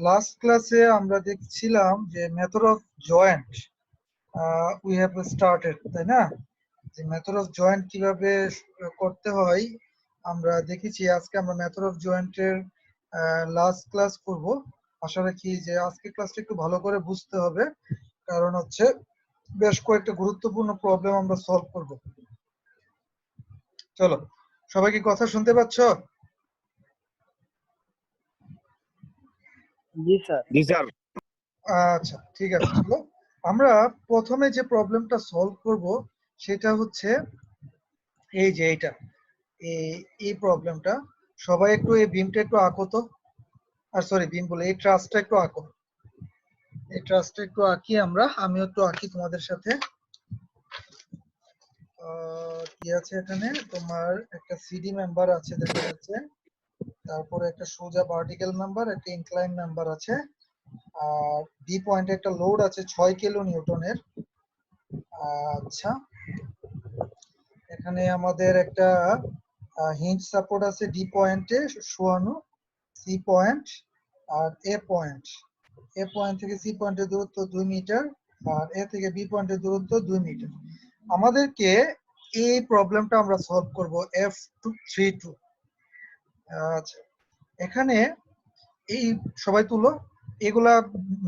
Last ক্লাসে আমরা দেখছিলাম যে method of joint we have started, তাই না? যে মেথড অফ জয়েন্ট কিভাবে করতে হয় আমরা দেখেছি। আজকে আমরা মেথড অফ জয়েন্টের লাস্ট ক্লাস করব। আশা রাখি যে আজকে ক্লাসটা একটু ভালো করে বুঝতে হবে, কারণ হচ্ছে বেশ কয়েকটা গুরুত্বপূর্ণ প্রবলেম আমরা সলভ করব। চলো, সবাই কি কথা শুনতে পাচ্ছ? জি স্যার। জি স্যার। আচ্ছা, ঠিক আছে। চলো আমরা প্রথমে যে প্রবলেমটা সলভ করব সেটা হচ্ছে এই যে এইটা, এই প্রবলেমটা। সবাই একটু এই বিমটা একটু আঁকো তো, আর সরি বিম বলে এই ট্রাসটা একটু আঁকো। এই ট্রাসটা একটু আঁকি আমিও একটু আঁকি তোমাদের সাথে। কি আছে এখানে? তোমার একটা সিডি মেম্বার আছে দেখা যাচ্ছে, তারপরে একটা সোজা ভার্টিক্যাল মেম্বার, একটা ইনক্লাইন মেম্বার আছে, আর বি পয়েন্টে একটা লোড আছে 6 কিলো নিউটনের। আচ্ছা, এখানে আমাদের একটা হিঞ্জ সাপোর্ট আছে ডি পয়েন্টে শোয়ানো, সি পয়েন্ট আর এ পয়েন্ট। এ পয়েন্ট থেকে সি পয়েন্টের দূরত্ব 2 মিটার, আর এ থেকে বি পয়েন্টের দূরত্ব 2 মিটার। আমাদেরকে এই প্রবলেমটা আমরা সলভ করব F32। আচ্ছা, এখানে এই সবাই তুলো, এগুলা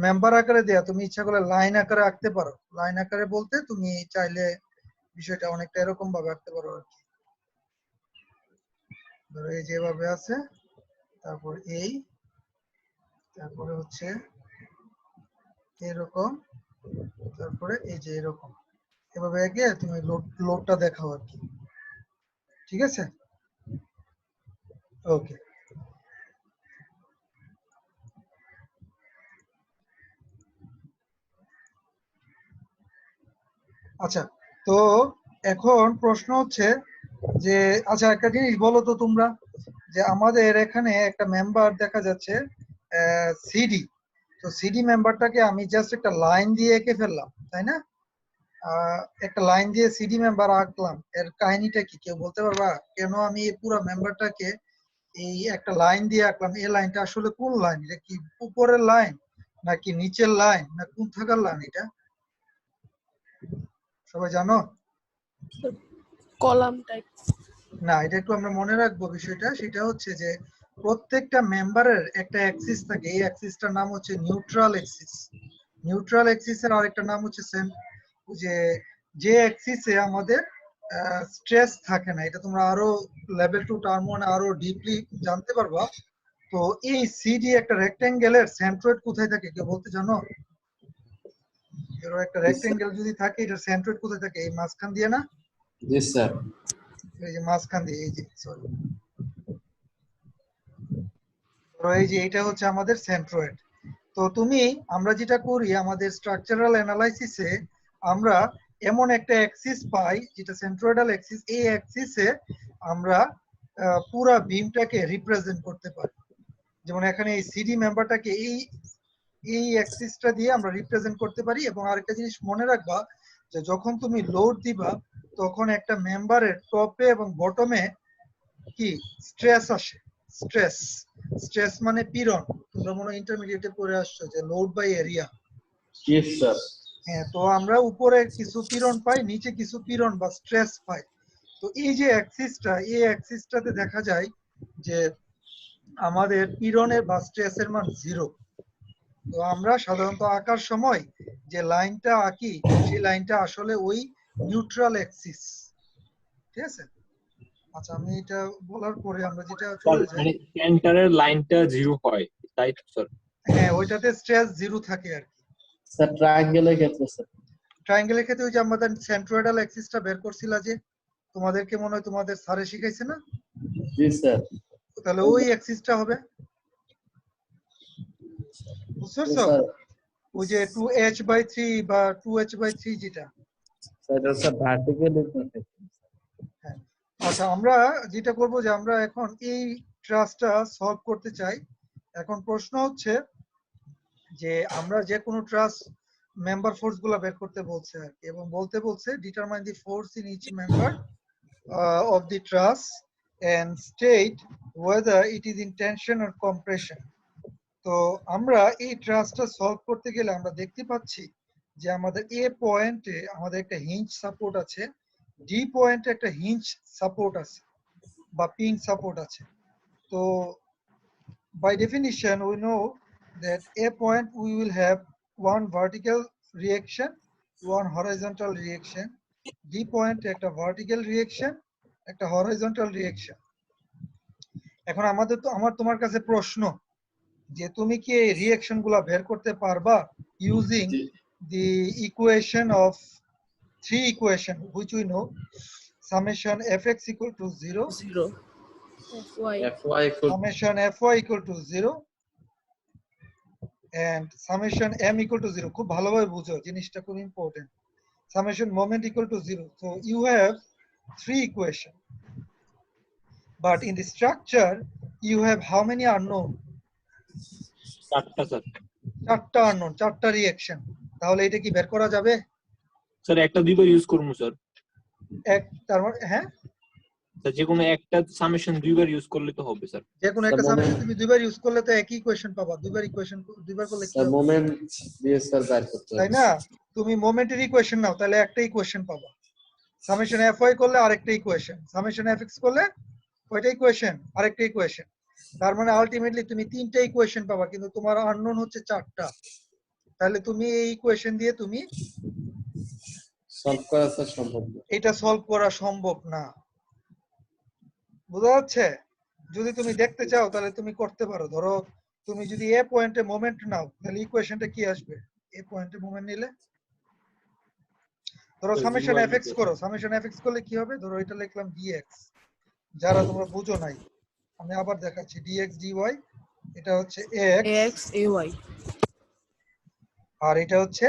মেম্বার আকারে দেয়া, তুমি ইচ্ছা করলে লাইন আকারে আঁকতে পারো। লাইন আকারে বলতে তুমি চাইলে বিষয়টা অনেকটা এরকম ভাবে আঁকতে পারো আর কি। ধরো এই যেভাবে আছে, তারপর এই, তারপরে হচ্ছে এরকম, তারপরে এই যে এরকম, এভাবে এগিয়ে তুমি লোডটা দেখাও আর কি। ঠিক আছে, ওকে। আচ্ছা, তো এখন প্রশ্ন হচ্ছে যে, আচ্ছা একটা জিনিস বলো তো তোমরা, যে আমাদের এখানে একটা মেম্বার দেখা যাচ্ছে সিডি। তো সিডি মেম্বারটাকে আমি জাস্ট একটা লাইন দিয়ে এঁকে ফেললাম, তাই না? একটা লাইন দিয়ে সিডি মেম্বার আঁকলাম, এর কাহিনীটা কি কেউ বলতে পারবা? কেন আমি এই পুরো মেম্বারটাকে এই একটা লাইন দিয়ে আঁকলাম? এই লাইনটা আসলে কোন লাইন? এটা কি উপরের লাইন নাকি নিচের লাইন না কোন থাকার লাইন এটা? সবাই জানো? Column type. না, এটা একটু আমরা মনে রাখবো বিষয়টা। সেটা হচ্ছে যে প্রত্যেকটা মেম্বারের একটা অ্যাক্সিস থাকে, এই অ্যাক্সিসটার নাম হচ্ছে নিউট্রাল অ্যাক্সিস। নিউট্রাল অ্যাক্সিসের আরেকটা নাম হচ্ছে যে অ্যাক্সিসে আমাদের স্ট্রেস থাকে না। এটা তোমরা আরো লেভেল 2 টার্ম 1 আরো ডিপলি জানতে পারবা। তো এই সিডি একটা রেক্টেঙ্গেলের সেন্ট্রয়েড কোথায় থাকে কেউ বলতে জানো? এর একটা রেক্টেঙ্গেল যদি থাকে, এটার সেন্ট্রয়েড কোথায় থাকে? এই মাঝখান দিয়ে না? জি স্যার। এই যে মাঝখান দিয়ে, এই যে সরি, এই যে এটা হচ্ছে আমাদের সেন্ট্রয়েড। তো আমরা যেটা করি আমাদের স্ট্রাকচারাল অ্যানালাইসিসে, আমরা এমন একটা অ্যাক্সিস পাই যেটা সেন্ট্রয়েডাল অ্যাক্সিস। এই অ্যাক্সিসে আমরা পুরো বিমটাকে রিপ্রেজেন্ট করতে পারি। যেমন এখানে এই সিডি মেম্বারটাকে এই অ্যাক্সিসটা দিয়ে আমরা রিপ্রেজেন্ট করতে পারি। এবং আরেকটা জিনিস মনে রাখবা, যে যখন তুমি লোড দিবা তখন একটা মেম্বারের টপে এবং বটমে কি স্ট্রেস আসে। স্ট্রেস, স্ট্রেস মানে পীড়ন। তোমরা মনে ইন্টারমিডিয়েটে পড়ে আসছো যে load by area. Yes sir. হ্যাঁ, তো আমরা উপরে কিছু পীড়ন পাই, নিচে কিছু পীড়ন বা স্ট্রেস পাই। তো এই যে অ্যাক্সিসটা, এই অ্যাক্সিসটাতে দেখা যায় যে আমাদের পীড়নের বা স্ট্রেসের মান 0। তো আমরা সাধারণত আঁকার সময় যে লাইনটা আঁকি, সেই লাইনটা আসলে ওই নিউট্রাল অ্যাক্সিস। ঠিক আছে? আচ্ছা, আমি এটা বলার পরে আমরা যেটা চলে যাই, মানে সেন্টারের লাইনটা 0 হয়, তাই তো স্যার? হ্যাঁ, ওইটাতে স্ট্রেস 0 থাকে আর কি। স্যার ট্রায়াঙ্গেলের ক্ষেত্রে স্যার? ট্রায়াঙ্গেলের ক্ষেত্রে ওই যে আমাদের সেন্ট্রয়েডাল অ্যাক্সিসটা বের করছিলা, যে তোমাদেরকে মনে হয় তোমাদের স্যারে শিখাইছে না? জি স্যার। তাহলে ওই অ্যাক্সিসটা হবে, বুঝতে পারছো? স্যার ওই যে 2h/3 বা 2h/3 যেটা। Sir vertical. হ্যাঁ, আচ্ছা, আমরা যেটা করব যে আমরা এখন এই ট্রাসটা সলভ করতে চাই। এখন প্রশ্ন হচ্ছে যে আমরা যে কোনো ট্রাস মেম্বার ফোর্স গুলা বের করতে বলছে আর কি, এবং বলছে determine the force in each member of the truss and state whether it is in tension or compression. তো আমরা এই ট্রাস্টটা সলভ করতে গেলে আমরা দেখতে পাচ্ছি যে আমাদের এ পয়েন্টে আমাদের একটা হিঞ্জ সাপোর্ট আছে, ডি পয়েন্টে একটা হিঞ্জ সাপোর্ট আছে বা পিং সাপোর্ট আছে। তো by definition we know that a point we will have one vertical reaction, one horizontal reaction, d point একটা vertical reaction, একটা horizontal reaction। এখন আমার তোমার কাছে প্রশ্ন যে তুমি কি এই রিঅ্যাকশন গুলা বের করতে পারবা using the equation of three equation which we know, summation fx equal to 0, 0 fy summation fy equal to 0 and summation m equal to 0. খুব ভালোভাবে বুঝো, জিনিসটা খুব important. summation moment equal to 0. So you have three equation, but in the structure you have how many unknown? চারটা sir. চারটা unknown, চারটা reaction. তাহলে এটা কি বের করা যাবে? স্যার একটা দুইবার ইউজ করব স্যার। এক তার মানে হ্যাঁ, স্যার যে কোনো একটা সামেশন দুইবার ইউজ করলে তো হবে স্যার। যে কোনো একটা সামেশন তুমি দুইবার ইউজ করলে তো একই ইকুয়েশন পাবা। দুইবার ইকুয়েশন দুইবার করলে কি হবে? মোমেন্ট দিয়ে স্যার বের করতে হবে, তাই না? তুমি মোমেন্টের ইকুয়েশন নাও, তাহলে একটা ইকুয়েশন পাবা। সামেশন fy করলে আরেকটা ইকুয়েশন, সামেশন fx করলে ওইটা ইকুয়েশন, আরেকটা ইকুয়েশন। তার মানে আলটিমেটলি তুমি তিনটা ইকুয়েশন পাবা, কিন্তু তোমার আননোন হচ্ছে চারটা। তাহলে তুমি এই ইকুয়েশন দিয়ে তুমি সলভ করা স্যার সম্ভব না। এটা সলভ করা সম্ভব না। বুঝা যাচ্ছে? যদি তুমি দেখতে চাও তাহলে তুমি করতে পারো। ধরো তুমি যদি এ পয়েন্টে মোমেন্ট নাও, তাহলে ইকুয়েশনটা কি আসবে? এ পয়েন্টে মোমেন্ট নিলে ধরো সামেশন fx করো, সামেশন fx করলে কি হবে? ধরো এটা লিখলাম dx, যারা তোমরা বুঝো নাই আমি আবার দেখাচ্ছি, dx dy এটা হচ্ছে ax ay আর এটা হচ্ছে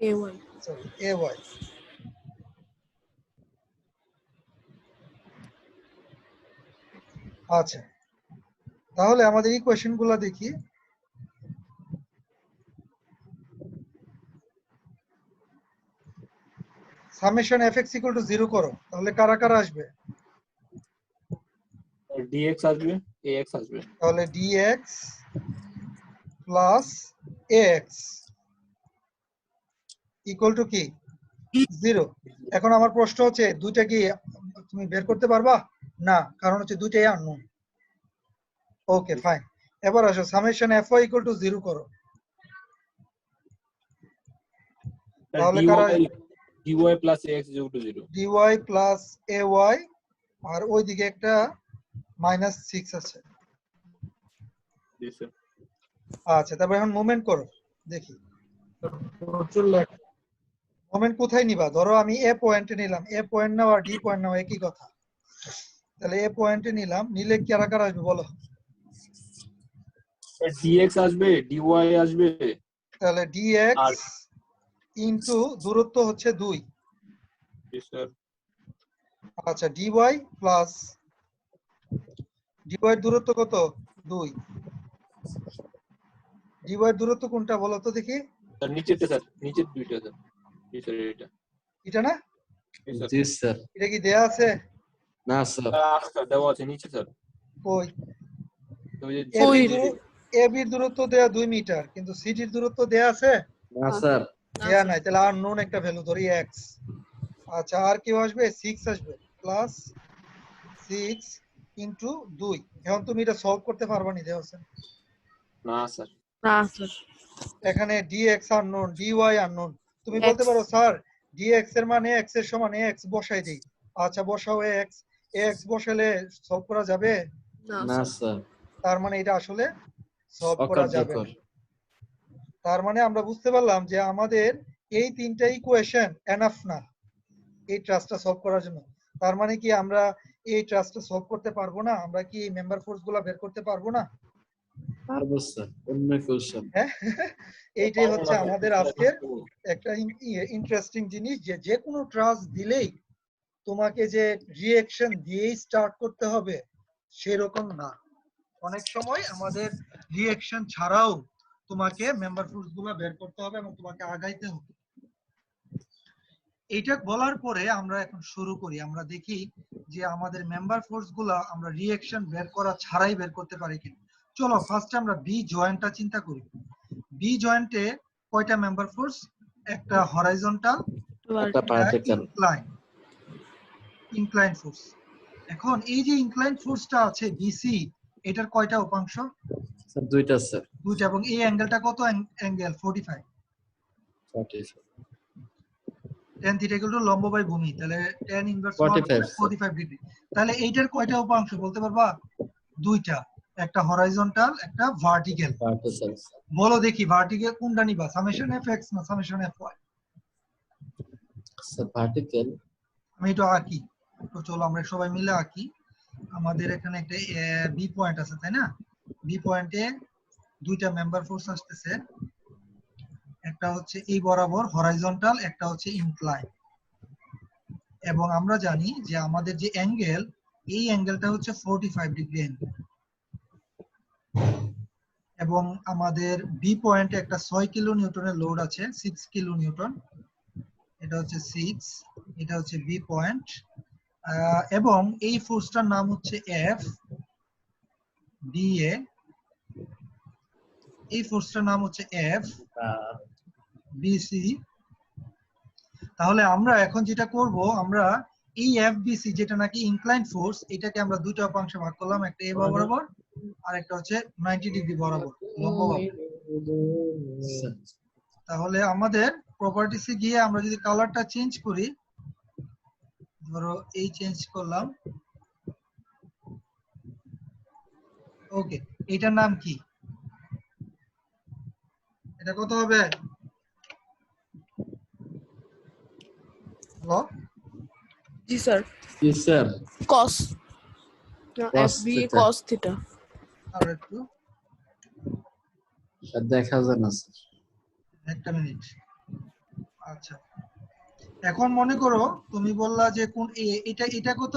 ay সরি ay। আচ্ছা, তাহলে আমাদের ইকুয়েশন গুলা দেখি। সামেশন fx ইকুয়াল টু 0 করো, তাহলে কারা কারা আসবে? dx আসবে, ax আসবে। তাহলে dx plus ax equal to কি 0। এখন আমার প্রশ্ন হচ্ছে দুইটা কি তুমি বের করতে পারবা? না, কারণ হচ্ছে দুইটাই আননোন। ওকে ফাইন, এবার আসো সামেশন fy ইকুয়াল টু 0 করো, তাহলে কারা? dy plus ax equal to 0, dy plus ay আর ওইদিকে একটা -6 আছে। জি স্যার। আচ্ছা, তারপর এখন মুভমেন্ট করো দেখি। মোমেন্ট কোথায় নিবা? ধরো আমি এ পয়েন্টে নিলাম, এ পয়েন্ট নাও আর ডি পয়েন্ট নাও একই কথা। তাহলে এ পয়েন্টে নিলাম, নিলে কারা কারা আসবে বলো? dx আসবে, dy আসবে। তাহলে dx ইনটু দূরত্ব হচ্ছে 2। জি স্যার। আচ্ছা, dy প্লাস dy এর দূরত্ব কত? 2। dy এর দূরত্ব কোনটা বলো তো দেখি? স্যার নিচেরটা স্যার, নিচের দুইটা স্যার। জি স্যার এটা। এটা না? জি স্যার। এটা কি দেয়া আছে? না স্যার। স্যার দেওয়া আছে নিচে স্যার। কই? ওই যে ab এর দূরত্ব দেয়া 2 মিটার, কিন্তু cd এর দূরত্ব দেয়া আছে? না স্যার। দেয়া নাই, তাহলে আননোন একটা ভ্যালু ধরি x। আচ্ছা, আর কি আসবে? 6 আসবে, প্লাস 6 ইনটু 2। এখন তুমি এটা সলভ করতে পারবা নি দেওয়া আছে? না স্যার। না স্যার এখানে dx আননোন, dy আননোন। তুমি বলতে পারো স্যার dx এর মানে x এর সমান x বসাই দেই। আচ্ছা বসাও x, x বসালে সলভ করা যাবে? না স্যার। তার মানে এটা আসলে সলভ করা যাবে না। অকার্যকর। তার মানে আমরা বুঝতে পারলাম যে আমাদের এই তিনটা ইকুয়েশন এনাফ না এই ট্রাস্টটা সলভ করার জন্য। তার মানে কি আমরা এই ট্রাস্টটা সলভ করতে পারবো না? আমরা কি এই মেম্বার ফোর্স গুলা বের করতে পারবো না? পারবো স্যার, অন্য কোশ্চেন। হ্যাঁ, এইটাই হচ্ছে আমাদের আজকের একটা ইন্টারেস্টিং জিনিস, যে যে কোনো ট্রাস্ট দিলেই তোমাকে যে রিঅ্যাকশন দিয়েই স্টার্ট করতে হবে সেরকম না। অনেক সময় আমাদের রিঅ্যাকশন ছাড়াও তোমাকে মেম্বার ফোর্স গুলা বের করতে হবে এবং তোমাকে আগাইতে হবে। এইটা বলার পরে আমরা এখন শুরু করি। আমরা দেখি যে আমাদের মেম্বার ফোর্স গুলা আমরা রিঅ্যাকশন বের করা ছাড়াই বের করতে পারি কিনা। চলো ফার্স্ট আমরা বি জয়েন্টটা চিন্তা করি। বি জয়েন্টে কয়টা মেম্বার ফোর্স? একটা হরাইজন্টাল, একটা ভার্টিক্যাল। Incline force. এখন এই যে ইনক্লাইন ফোর্সটা আছে বিসি, এটার কয়টা উপাংশ? স্যার দুইটা স্যার। দুইটা, এবং এই অ্যাঙ্গেলটা কত angle? 45। 45 tan theta equal to লম্ব বাই ভূমি, তাহলে tan ইনভার্স 45 45 ডিগ্রি। তাহলে এইটার কয়টা উপাংশ বলতে পারবা? দুইটা, একটা হরাইজন্টাল, একটা ভার্টিক্যাল। ভার্টিক্যাল বলো দেখি ভার্টিক্যাল কোনটা নিবা, সামেশন এফএক্স না সামেশন এফওয়াই? Sir vertical. আমি এটা আঁকি, তো চলো আমরা সবাই মিলে আঁকি। আমাদের এখানে একটা বি পয়েন্ট আছে, তাই না? বি পয়েন্টে দুইটা মেম্বার ফোর্স আসতেছে, একটা হচ্ছে এই বরাবর হরাইজন্টাল, একটা হচ্ছে ইনক্লাইন। এবং আমরা জানি যে আমাদের যে অ্যাঙ্গেল, এই অ্যাঙ্গেলটা হচ্ছে 45 ডিগ্রি অ্যাঙ্গেল। এবং আমাদের বি পয়েন্টে একটা 6 কিলো নিউটনের লোড আছে, 6 কিলো নিউটন। এটা হচ্ছে 6, এটা হচ্ছে বি পয়েন্ট। এবং এই ফোর্সটার নাম হচ্ছে এফ বি এ। এই ফোর্সটার নাম হচ্ছে এফ বিসি। তাহলে আমরা এখন যেটা করব, আমরা এই এফবিসি যেটা নাকি ইনক্লাইন ফোর্স, এটাকে আমরা দুইটা উপাংশে ভাগ করলাম, একটা এ বরাবর আর একটা হচ্ছে 90 ডিগ্রি বরাবর লম্বভাবে। তাহলে আমাদের প্রপার্টিসে গিয়ে আমরা যদি কালারটা চেঞ্জ করি, ধরো এই চেঞ্জ করলাম, ওকে, এটার নাম কি? এটা কত হবে? হ্যালো জি স্যার। জি sir. cos Cos FB theta। cos theta. আর একটু স্যার দেখা যায় না স্যার। একটা মিনিট। আচ্ছা, এখন মনে করো তুমি বললা যে কোন এটা এটা কত?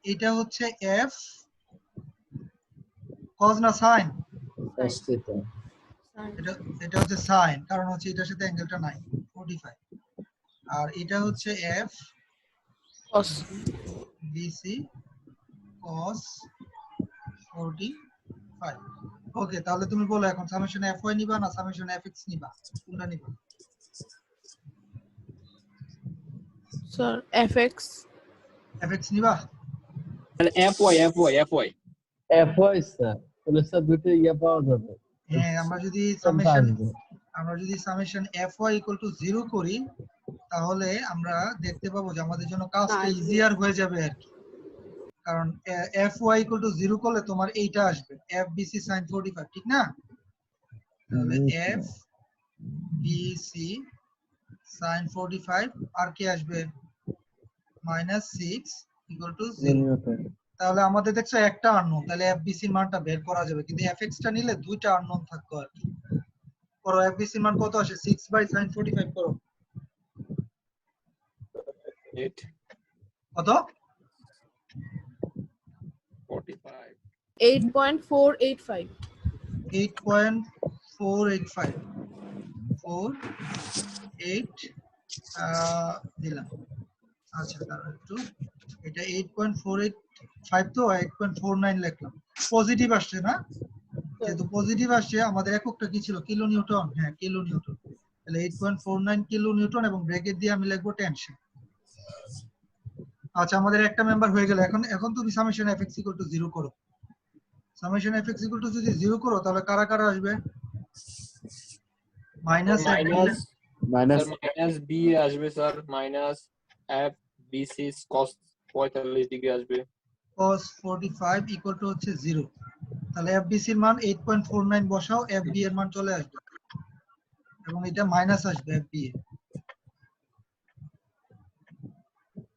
এটা হচ্ছে এফ কজ না সাইন? cos theta। এটা এটা হচ্ছে সাইন, কারণ হচ্ছে এটার সাথে অ্যাঙ্গেলটা নাই 45। আর এটা হচ্ছে এফ cos বিসি কস 45। ওকে, তাহলে তুমি বলো এখন সামেশন এফ ওয়াই নিবা না সামেশন এফ এক্স নিবা, কোনটা নিবা? স্যার fx এফ এক্স নিবা? তাহলে FY FY FY স্যার। তাহলে স্যার দুটো ইয়া পাওয়া যাবে। হ্যাঁ, আমরা যদি summation F Y equal to 0 করি, তাহলে আমরা দেখতে পাবো যে আমাদের জন্য কাজটা ইজিয়ার হয়ে যাবে আর কি। কারণ এফ ওয়াই ইকুয়াল টু 0 করলে তোমার এইটা আসবে এফ বিসি সাইন 45, ঠিক না? তাহলে এফ বিসি সাইন 45 আর কি আসবে? -6 ইকুয়াল টু 0। তাহলে আমাদের দেখছো একটা আননোন, তাহলে এফবিসি এর মানটা বের করা যাবে, কিন্তু এফএক্স টা নিলে দুইটা আননোন থাকতো আর কি। করো এফবিসি এর মান কত আসে? 6/sin45 করো। কত? 45 8.485 8.485 দিলাম। আচ্ছা, তাহলে একটু এটা 8.485 তো 8.49 লিখলাম। পজিটিভ আসছে না? যেহেতু পজিটিভ আসছে, আমাদের এককটা কি ছিল? Kilo Newton. হ্যাঁ, কিলো নিউটন। তাহলে 8.49 কিলো নিউটন এবং ব্র্যাকেট দিয়ে আমি লিখবো টেনশন। আচ্ছা, আমাদের একটা মেম্বার হয়ে গেল। এখন তুমি সামেশন এফএক্স ইকুয়াল টু 0 করো। সামেশন এফএক্স ইকুয়াল টু যদি 0 করো, তাহলে কারা কারা আসবে? মাইনাস B আসবে sir, minus F BC cos 45 degree আসবে, cos 45 ইকুয়াল টু হচ্ছে 0। তাহলে এফবিসি এর মান 8.49 বসাও, এফবি এর মান চলে আসবে এবং এটা মাইনাস আসবে। এফবি এ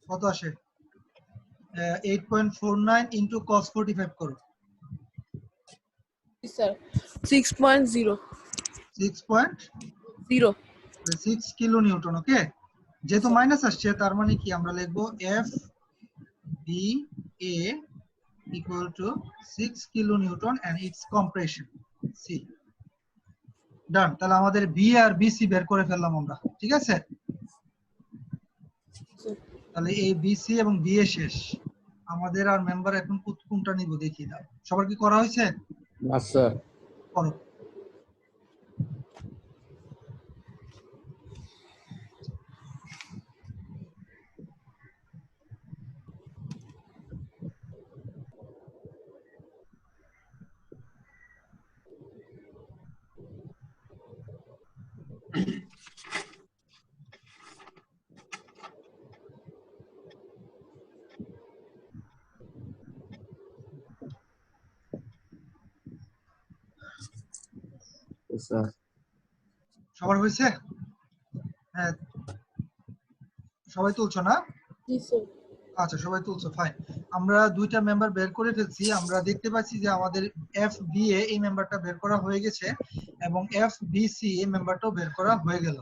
কত আসে? 8.49 ইনটু cos 45 করো। Sir 6.0 6.0 6 kilo Newton. ওকে, যেহেতু মাইনাস আসছে তার মানে কি আমরা লিখবো F B A equal to 6 kilo newton and its compression C. Done. তাহলে আমাদের বি আর বিসি বের করে ফেললাম আমরা, ঠিক আছে? তাহলে এই বিসি এবং বি এ শেষ। আমাদের আর মেম্বার এখন কোনটা নিব দেখি দাও। সবার কি করা হয়েছে? না স্যার। করো। স্যার সবার হয়েছে? হ্যাঁ, সবাই তুলছো না? জি স্যার। আচ্ছা, সবাই তুলছো, ফাইন। আমরা দুইটা মেম্বার বের করে ফেলছি। আমরা দেখতে পাচ্ছি যে আমাদের FBA এই মেম্বারটা বের করা হয়ে গেছে এবং FBC এই মেম্বারটাও বের করা হয়ে গেল।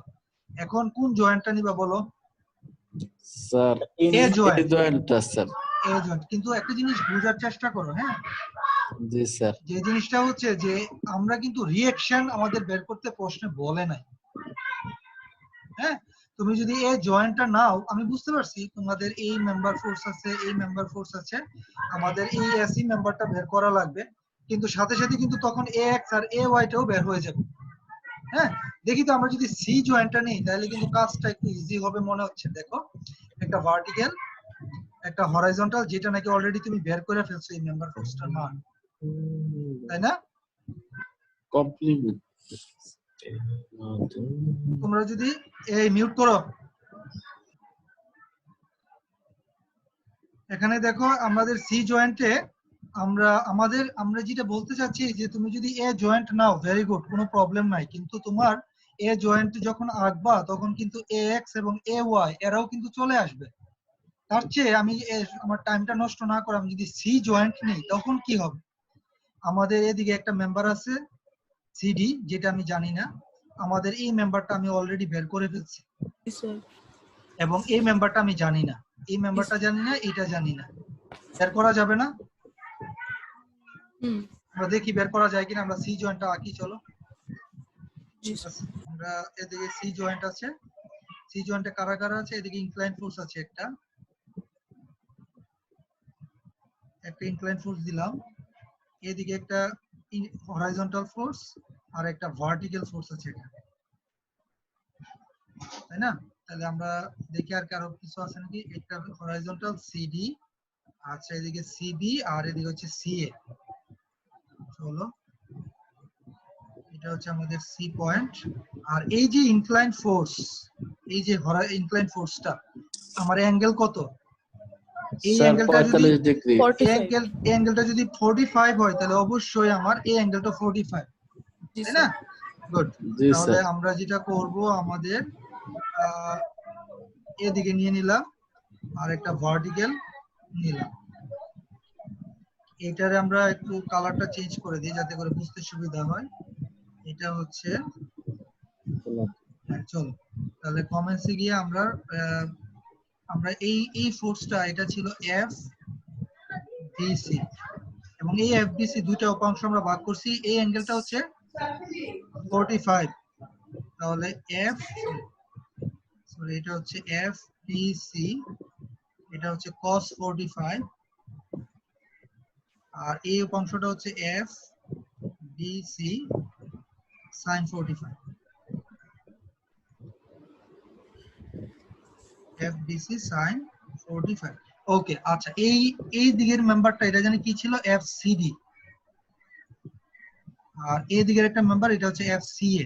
এখন কোন জয়েন্টটা নিবা বলো? স্যার এ জয়েন্ট। জয়েন্টটা স্যার। এ জয়েন্ট। কিন্তু একটা জিনিস বোঝার চেষ্টা করো, হ্যাঁ? জি স্যার। যে জিনিসটা হচ্ছে যে আমরা কিন্তু রিঅ্যাকশন আমাদের বের করতে প্রশ্নে বলে নাই। হ্যাঁ, তুমি যদি এই জয়েন্টটা নাও, আমি বুঝতে পারছি তোমাদের এই মেম্বার ফোর্স আছে, এই মেম্বার ফোর্স আছে, আমাদের এই এসি মেম্বারটা বের করা লাগবে, কিন্তু সাথে সাথে কিন্তু তখন AX আর AY টাও বের হয়ে যাবে। হ্যাঁ, দেখি তো আমরা যদি সি জয়েন্টটা নিই তাহলে কিন্তু কাজটা একটু ইজি হবে মনে হচ্ছে। দেখো, একটা ভার্টিক্যাল, একটা হরাইজন্টাল, যেটা নাকি অলরেডি তুমি বের করে ফেলছো এই মেম্বার ফোর্সটার মান, তাই না? কমপ্লিমেন্ট। তোমরা যদি এই মিউট করো, এখানে দেখো আমাদের সি জয়েন্টে আমরা যেটা বলতে চাচ্ছি যে তুমি যদি এ জয়েন্ট নাও, ভেরি গুড, কোনো প্রবলেম নাই, কিন্তু তোমার এ জয়েন্ট যখন আঁকবা তখন কিন্তু AX এবং AY এরাও কিন্তু চলে আসবে। তার চেয়ে আমি আমার টাইমটা নষ্ট না করে আমি যদি সি জয়েন্ট নিই তখন কি হবে? আমাদের এদিকে একটা মেম্বার আছে CD, যেটা আমি জানি না। আমাদের এই মেম্বারটা আমি অলরেডি বের করে ফেলছি জি স্যার। এবং এই মেম্বারটা আমি জানি না, এই মেম্বারটা জানি না, এটা জানি না। বের করা যাবে না? আমরা দেখি বের করা যায় কিনা। আমরা সি জয়েন্টটা আঁকি, চলো। জি স্যার। আমরা এদিকে সি জয়েন্ট আছে, সি জয়েন্টে কারা কারা আছে? এদিকে ইনক্লাইন ফোর্স আছে, একটা ইনক্লাইন ফোর্স দিলাম, এদিকে একটা হরাইজন্টাল ফোর্স আর একটা ভার্টিক্যাল ফোর্স আছে, এটা, তাই না? তাহলে আমরা দেখি আর কারো কিছু আছে নাকি। একটা হরাইজন্টাল CD, আচ্ছা, এদিকে CB আর এদিকে হচ্ছে CA। চলো, এটা হচ্ছে আমাদের সি পয়েন্ট। আর এই যে ইনক্লাইন ফোর্স, এই যে ইনক্লাইন ফোর্সটা, আমার অ্যাঙ্গেল কত? এই স্যার অ্যাঙ্গেলটা যদি 45 ডিগ্রি। অ্যাঙ্গেলটা যদি 45 হয় তাহলে অবশ্যই আমার এই অ্যাঙ্গেলটা 45, জি তাই না? স্যার। গুড। জি তাহলে স্যার। আমরা যেটা করব, আমাদের এদিকে নিয়ে নিলাম আর একটা ভার্টিক্যাল নিলাম। এটারে আমরা একটু কালারটা চেঞ্জ করে দিই যাতে করে বুঝতে সুবিধা হয়। এটা হচ্ছে, হ্যাঁ, চলো তাহলে কমেন্টসে গিয়ে আমরা এই ফোর্সটা, এটা ছিল FBC এবং এই FBC দুইটা উপাংশ আমরা ভাগ করছি। এই অ্যাঙ্গেলটা হচ্ছে 45, তাহলে এটা হচ্ছে FBC, এটা হচ্ছে cos 45, আর এই উপাংশটা হচ্ছে FBC sin 45, FBC sin 45। ওকে, আচ্ছা, এই দিকের মেম্বারটা এটা জানি কি ছিল? FCD। আর এই দিকের একটা মেম্বার, এটা হচ্ছে FCA।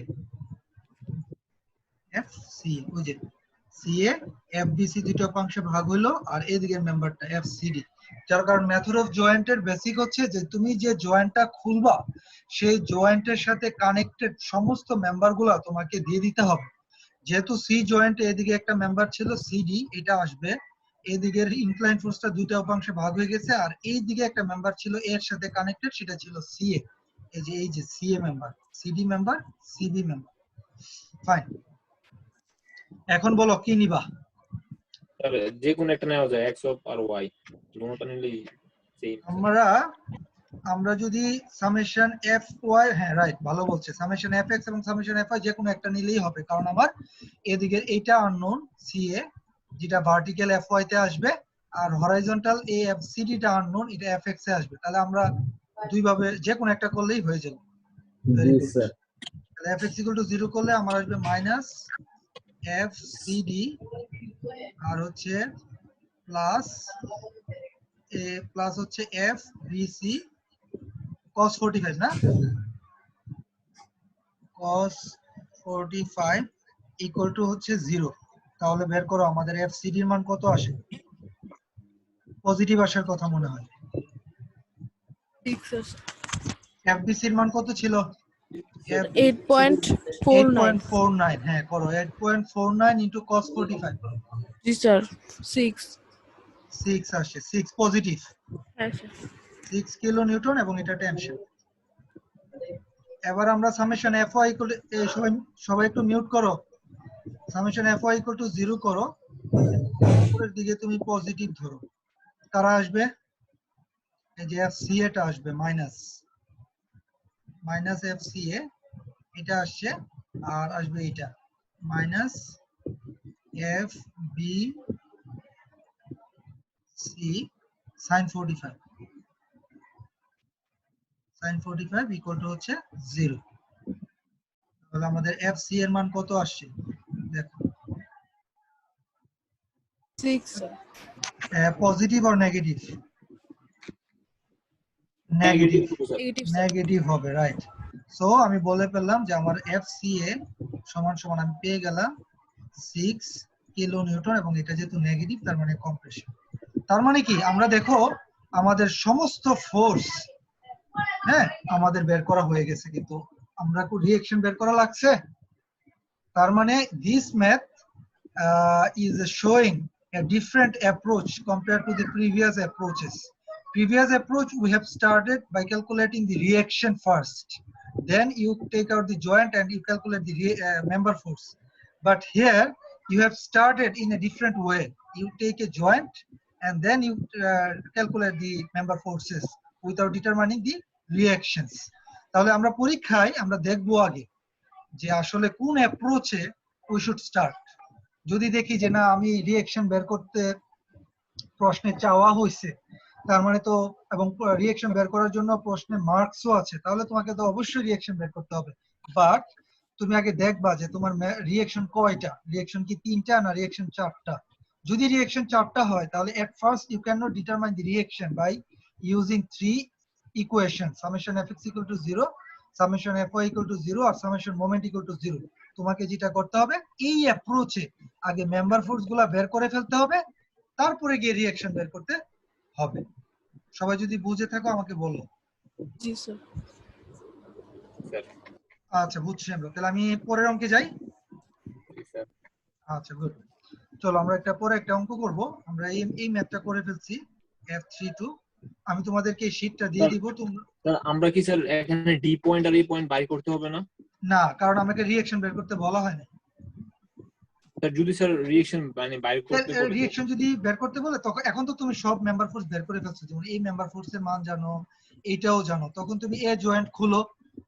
ওই যে CA FBC দুটো অংশে ভাগ হলো, আর এই দিকের মেম্বারটা FCD। যার কারণ মেথড অফ জয়েন্টের বেসিক হচ্ছে যে তুমি যে জয়েন্টটা খুলবা সেই জয়েন্টের সাথে কানেক্টেড সমস্ত মেম্বারগুলো তোমাকে দিয়ে দিতে হবে। যেহেতু সি জয়েন্টে এদিকে একটা মেম্বার ছিল CD, এটা আসবে। এদিকের ইনক্লাইন ফোর্সটা দুইটা উপাংশে ভাগ হয়ে গেছে, আর এই দিকে একটা মেম্বার ছিল এর সাথে কানেক্টেড, সেটা ছিল CA। এই যে CA member, CD member, CB member. Fine, এখন বলো কি নিবা? স্যার যে কোনো একটা নেওয়া যায়, এক্স আর ওয়াই, দুটোটা নিলেই সেম। আমরা যদি সামেশন FY, হ্যাঁ রাইট, ভালো বলছে, সামেশন FX এবং সামেশন FY যে কোনো একটা নিলেই হবে, কারণ আমার এদিকে এইটা আননোন CA, যেটা ভার্টিক্যাল FY তে আসবে, আর হরাইজন্টাল AFCD টা আননোন, এটা FX এ আসবে। তাহলে আমরা দুইভাবে যে কোনো একটা করলেই হয়ে যাবে। ভেরি জি গুড। স্যার। তাহলে FX = 0 করলে আমার আসবে মাইনাস FCD আর হচ্ছে প্লাস প্লাস হচ্ছে FBC cos 45 না, cos 45 ইকুয়াল টু হচ্ছে 0। তাহলে বের করো আমাদের FCD এর মান কত আসে, পজিটিভ আসার কথা মনে হয়। 6 sir. FBC এর মান কত ছিল? 8.49. 8.49। হ্যাঁ করো, 8.49 ইনটু cos 45, জি স্যার 6। 6 আসে, 6 পজিটিভ, হ্যাঁ স্যার। 6 কিলো নিউটন এবং এটা টেনশন। এবার আমরা সামেশন Fy ইকুয়াল, সবাই একটু মিউট করো। সামেশন Fy ইকুয়াল টু 0 করো, উপরের দিকে তুমি পজিটিভ ধরো। কারা আসবে? এই যে FCA টা আসবে, মাইনাস FCA এটা আসছে, আর আসবে এটা minus FBC sin 45, sin 45 equal to হচ্ছে 0। তাহলে আমাদের FC এর মান কত আসছে দেখো, 6 sir. পজিটিভ আর negative? Negative negative, sir. Negative sir. Negative হবে, রাইট। সো আমি বলে ফেললাম যে আমার FCA সমান সমান আমি পেয়ে গেলাম 6 কিলো নিউটন, এবং এটা যেহেতু নেগেটিভ তার মানে কম্প্রেশন। তার মানে কি, আমরা দেখো আমাদের সমস্ত ফোর্স, হ্যাঁ আমাদের বের করা হয়ে গেছে, কিন্তু আমরা কি রিঅ্যাকশন বের করা লাগছে? তার মানে this math is showing a different approach compared to the previous approaches. Previous approach we have started by calculating the reaction first, then you take out the joint and you calculate the member force. But here you have started in a different way. You take a joint and then you calculate the member forces without determining the reactions. তাহলে আমরা পরীক্ষায় আমরা দেখবো আগে যে আসলে কোন অ্যাপ্রোচে we should start। যদি দেখি যে না আমি রিঅ্যাকশন বের করতে প্রশ্নে চাওয়া হয়েছে, তার মানে তো, এবং রিঅ্যাকশন বের করার জন্য প্রশ্নে মার্কসও আছে, তাহলে তোমাকে তো অবশ্যই রিঅ্যাকশন বের করতে হবে। বাট তুমি আগে দেখবা যে তোমার রিঅ্যাকশন কয়টা, রিঅ্যাকশন কি 3টা না রিঅ্যাকশন 4টা। যদি রিঅ্যাকশন 4টা হয় তাহলে at first you cannot determine the reaction by using 3 equations, summation Fx equal to 0, summation Fy equal to 0 R summation moment equal to 0। তোমাকে যেটা করতে হবে এই অ্যাপ্রোচে আগে মেম্বার ফোর্স গুলা বের করে ফেলতে হবে, তারপরে গিয়ে রিঅ্যাকশন বের করতে হবে। সবাই যদি বুঝে থাকো আমাকে বলো। জি স্যার। স্যার। আচ্ছা বুঝছি আমরা, তাহলে আমি পরের অঙ্কে যাই। জি স্যার। আচ্ছা গুড, চলো আমরা পরে একটা অঙ্ক করব। আমরা এই ম্যাথটা করে ফেলছি F32। আমি তোমাদেরকে এই শীটটা দিয়ে দিব, তোমরা স্যার আমরা কি স্যার এখানে ডি পয়েন্ট আর এই পয়েন্ট বাই করতে হবে না? না, কারণ আমাকে রিঅ্যাকশন বের করতে বলা হয়নি। স্যার যদি স্যার রিঅ্যাকশন মানে বাইর করতে বলে, রিঅ্যাকশন যদি বের করতে বলে তখন, এখন তো তুমি সব মেম্বার ফোর্স বের করে ফেলছো, যেমন এই মেম্বার ফোর্সের মান জানো, এইটাও জানো, তখন তুমি এ জয়েন্ট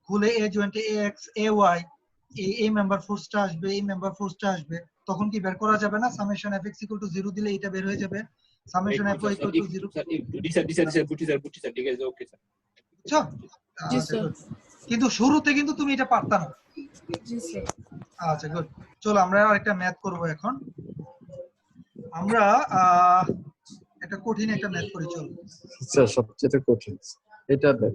খুলে এ জয়েন্টে AX AY এই মেম্বার ফোর্সটা আসবে, এই মেম্বার ফোর্সটা আসবে, তখন কি বের করা যাবে না? সামেশন Fx = 0 দিলে এটা বের হয়ে যাবে, সামেশন Fy = 0। স্যার জি স্যার জি স্যার বুঝছি স্যার, ঠিক আছে, ওকে স্যার। বুঝছো? জি আচ্ছা স্যার। good। কিন্তু শুরুতে কিন্তু তুমি এটা পারতা না। জি স্যার। আচ্ছা গুড, চলো আমরা আরেকটা ম্যাথ করব এখন। আমরা একটা কঠিন একটা ম্যাথ করি, চলো। স্যার সবচেয়ে কঠিন এটা দেখ।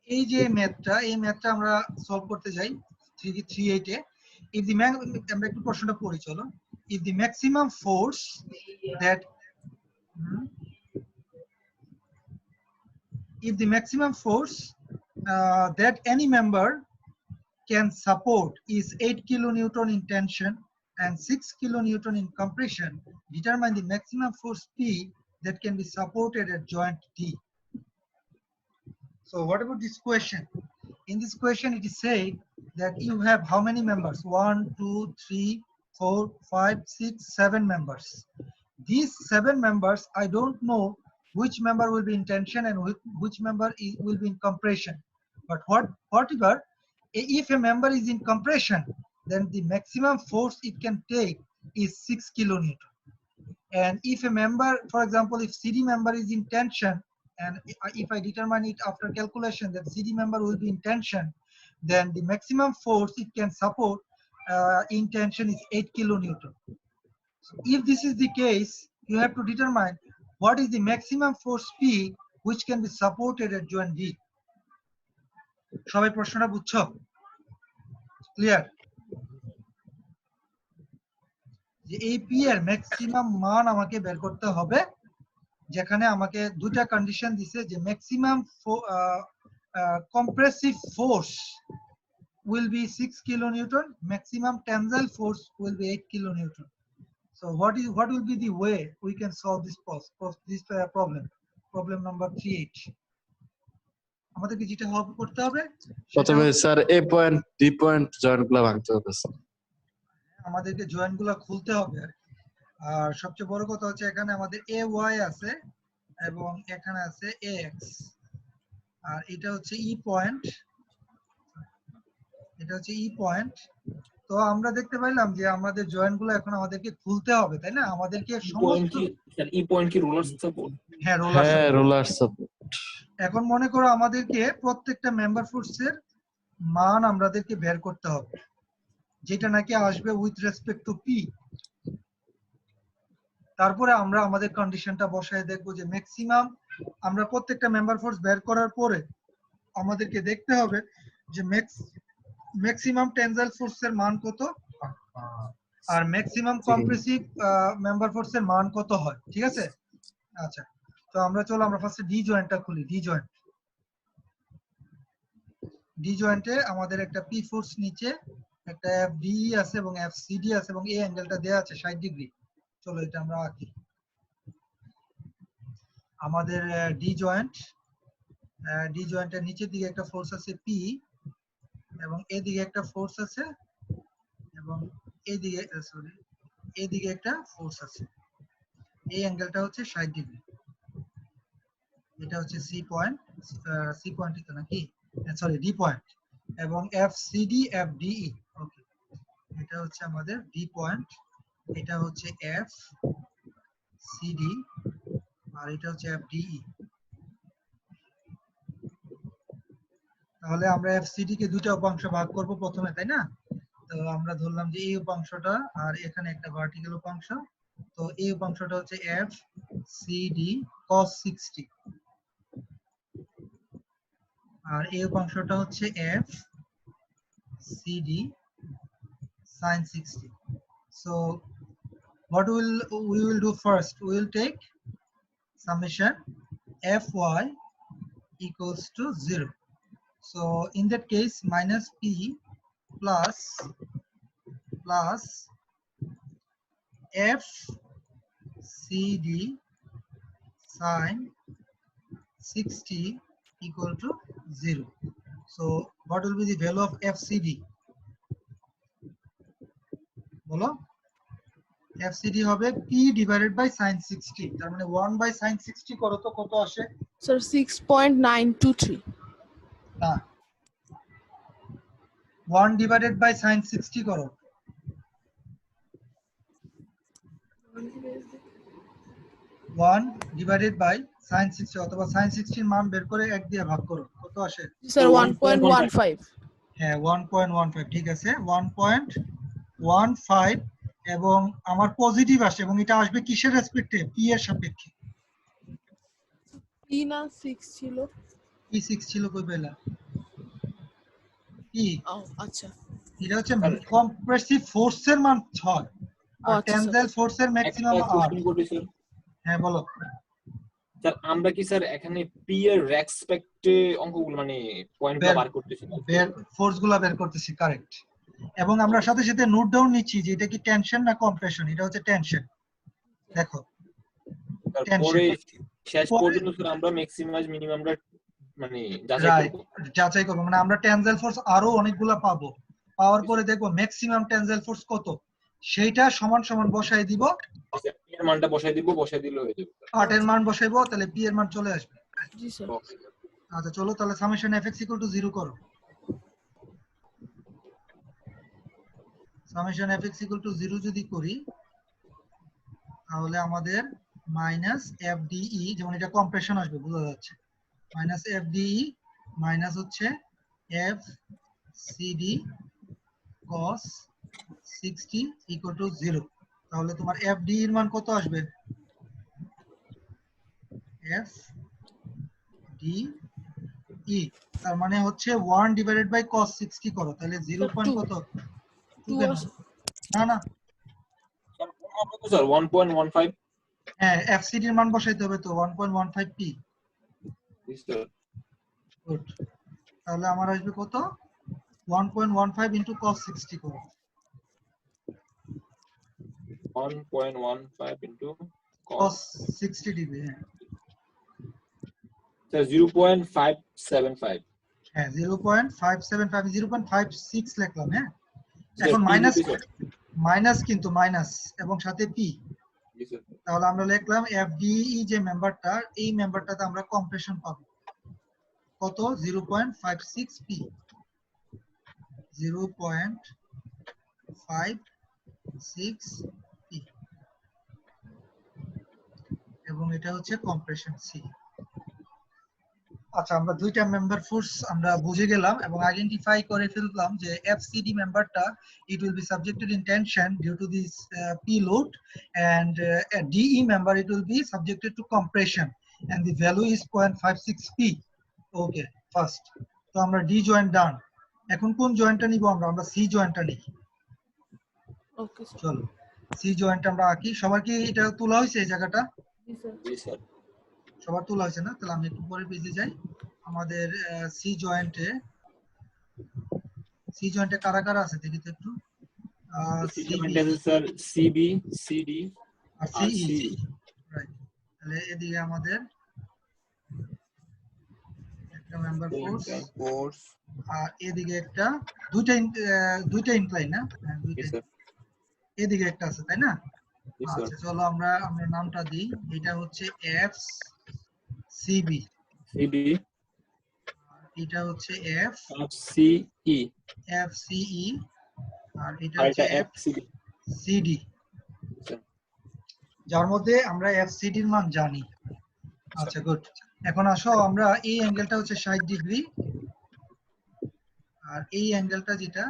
এই যে ম্যাথটা, এই ম্যাথটা আমরা সলভ করতে যাই 338 এ। ইফ দি আমরা একটু প্রশ্নটা পড়ি, চলো। If the maximum force that if the maximum force that any member can support is 8 kilonewton in tension and 6 kilonewton in compression, determine the maximum force P that can be supported at joint D. So what about this question? In this question it is said that you have how many members? 1, 2, 3, 4, 5, 6, 7 members. These 7 members, I don't know which member will be in tension and which member will be in compression. But whatever, if a member is in compression, then the maximum force it can take is 6 kilonewton. And if a member, for example, if CD member is in tension, and if I determine it after calculation that CD member will be in tension, then the maximum force it can support in tension is 8 kilonewton. So if this is the case, you have to determine what is the maximum force P which can be supported at joint D. সবাই প্রশ্নটা বুঝছো? Clear? যে এই P এর maximum মান আমাকে বের করতে হবে, যেখানে আমাকে দুটা কন্ডিশন দিছে যে maximum compressive force will be 6 kilonewton, maximum tensile force will be 8 kilonewton. So what will be the way we can solve this problem number 3H? আমাদেরকে যেটা করতে হবে প্রথমে স্যার এ পয়েন্ট ডি পয়েন্ট জয়েন্টগুলো ভাঙতে হবে স্যার। আমাদেরকে জয়েন্টগুলো খুলতে হবে। আর সবচেয়ে বড় কথা হচ্ছে এখানে আমাদের AY আছে এবং এখানে আছে AX, আর এটা হচ্ছে ই পয়েন্ট, এটা হচ্ছে ই পয়েন্ট। তো আমরা দেখতে পাইলাম যে আমাদের জয়েন্টগুলো এখন আমাদেরকে খুলতে হবে, তাই না? আমাদেরকে সমস্ত ই পয়েন্ট কি রোলার সাপোর্ট? হ্যাঁ রোলার সাপোর্ট। এখন মনে করো আমাদেরকে প্রত্যেকটা মেম্বার ফোর্সের মান আমাদেরকে বের করতে হবে, যেটা নাকি আসবে উইথ রেসপেক্ট টু পি। তারপরে আমরা আমাদের কন্ডিশনটা বসায় দেখবো যে ম্যাক্সিমাম, আমরা প্রত্যেকটা মেম্বার ফোর্স বের করার পরে আমাদেরকে দেখতে হবে যে ম্যাক্সিমাম টেনজাইল ফোর্সের মান কত আর ম্যাক্সিমাম কম্প্রেসিভ মেম্বার ফোর্সের মান কত হয়, ঠিক আছে? আচ্ছা, তো আমরা ফার্স্টে ডি জয়েন্টটা খুলি। ডি জয়েন্টে আমাদের একটা পি ফোর্স নিচে, একটা এফডি আছে এবং এফসিডি আছে এবং এই অ্যাঙ্গেলটা দেয়া আছে 60 ডিগ্রি। চলো এটা আমরা আঁকি। আমাদের ডি জয়েন্টের নিচের দিকে একটা ফোর্স আছে পি এবং এদিকে একটা ফোর্স আছে এবং এদিকে একটা ফোর্স আছে। এই অ্যাঙ্গেলটা হচ্ছে 60 ডিগ্রি। এটা হচ্ছে সি পয়েন্ট তো নাকি, সরি ডি পয়েন্ট, এবং এফসিডি এফডিই। ওকে, এটা হচ্ছে আমাদের ডি পয়েন্ট, এটা হচ্ছে এফ সিডি আর এটা হচ্ছে এফডিই। তাহলে আমরা এফসিডি কে দুটো উপাংশ ভাগ করব প্রথমে, তাই না? তো আমরা ধরলাম যে এই উপাংশটা আর এখানে একটা ভার্টিক্যাল উপাংশ, তো এই উপাংশটা হচ্ছে এফ সিডি cos 60 আর এই উপাংশটা হচ্ছে F CD sin 60. So what we will do first, we will take summation fy equals to 0. So in that case minus p plus f cd sin 60 equal to 0. So what will be the value of fcd? বলো, fcd হবে p divided by sin 60, তার মানে 1 by sin 60 করো তো কত আসে? Sir, 6.923. না, 1 divided by sin 60 করো। 1 divided by sin 60 অথবা sin 60 এর মান বের করে 1 দিয়ে ভাগ করো, কত আসে? Sir, 1.15. হ্যাঁ 1.15, ঠিক আছে 1.15, এবং আমার পজিটিভ আসে এবং এটা আসবে কিসের রেসপেক্টে? পি এর সাপেক্ষে। P না 6 ছিল। পি 6 ছিল কই পেলা? পি আচ্ছা, এটা হচ্ছে কম্প্রেসিভ ফোর্সের মান 6 আর টেনজাইল ফোর্সের ম্যাক্সিমাম 8। হ্যাঁ বলো স্যার, আমরা কি স্যার এখানে পি এর রেসপেক্টে অঙ্কগুলো মানে পয়েন্টগুলো বার করতেছি, ফোর্সগুলো বের করতেছি, কারেক্ট। এবং আমরা সাথে সাথে নোট ডাউন নিচ্ছি যে এটা কি টেনশন না কম্প্রেশন। এটা হচ্ছে টেনশন, দেখো তারপরে শেষ পর্যন্ত স্যার আমরা ম্যাক্সিমাইজ মিনিমামটা মানে যাচাই করব, মানে আমরা টেনজাইল ফোর্স আরো অনেকগুলো পাবো, পাওয়ার পরে দেখবো ম্যাক্সিমাম টেনজাইল ফোর্স কত, সেইটা সমান সমান বসাই দিব, পি এর মানটা বসাই দিলে হয়ে যাবে। 8 এর মান বসাইবো, তাহলে পি এর মান চলে আসবে। জি স্যার। আচ্ছা চলো তাহলে সামেশন fx = 0 করো। সামেশন fx = 0 যদি করি তাহলে আমাদের মাইনাস এফডিই, যেমন এটা কম্প্রেশন আসবে বোঝা যাচ্ছে, মাইনাস এফডিই মাইনাস হচ্ছে F CD cos 60 equal to 0। তাহলে তোমার এফডি এর মান কত আসবে? এফ ডি ই, তার মানে হচ্ছে 1 ডিভাইডেড বাই cos 60 করো, তাহলে 0 পয়েন্ট কত? 2 কেন? না না, স্যার 1.15। হ্যাঁ এফসিডি এর মান বসাইতে হবে তো 1.15 পি। জি স্যার। গুড, তাহলে আমার আসবে কত? 1.15 ইনটু cos 60 করো। 1.15 into cos 60 ডিগ্রি, হ্যাঁ স্যার 0.575। হ্যাঁ 0.575, 0.56 লিখলাম। হ্যাঁ স্যার এখন P মাইনাস, দিতে স্যার। মাইনাস কিন্তু মাইনাস এবং সাথে পি, জি স্যার। তাহলে আমরা লিখলাম এফডিই যে মেম্বারটা, এই মেম্বারটাতে আমরা কম্প্রেশন পাবো কত? 0.56 পি, 0.56 পি, এবং এটা হচ্ছে কম্প্রেশন সি। আচ্ছা, আমরা দুইটা মেম্বার ফোর্স আমরা বুঝে গেলাম এবং আইডেন্টিফাই করে ফেললাম যে এফসিডি মেম্বারটা it will be subjected in tension due to this P load, and DE member it will be subjected to compression and the value is 0.56 P. Okay, first তো আমরা D joint done, এখন কোন জয়েন্টটা নিব? আমরা C জয়েন্টটা নিই। Okay sir. চলো C joint আমরা আঁকি। সবার কি এটা তোলা হয়েছে এই জায়গাটা? জি স্যার। জি স্যার। সবার তোলা হয়েছে না? তাহলে আমি একটু পরে পেজে যাই। আমাদের সি জয়েন্টে কারা কারা আছে দেখি তো একটু। সিবি স্যার সিবি, সিডি আর আর সিই, সি। রাইট। তাহলে এদিকে আমাদের একটা মেম্বার ফোর্স আর এদিকে একটা, দুইটা ইনক্লাইন না? হ্যাঁ জি দুইটা। স্যার। এদিকে একটা আছে তাই না? জি স্যার। আচ্ছা চলো আমরা নামটা দিই। এটা হচ্ছে এফ সিবি, সিডি এটা হচ্ছে এফ সিই সিই, আর এটা আর হচ্ছে এটা এফ এফ সিডি। সিডি, যার মধ্যে আমরা এফ সিডির মান জানি। আচ্ছা গুড, এখন আসো আমরা এই অ্যাঙ্গেলটা হচ্ছে 60 ডিগ্রি, আর এই অ্যাঙ্গেলটা যেটা,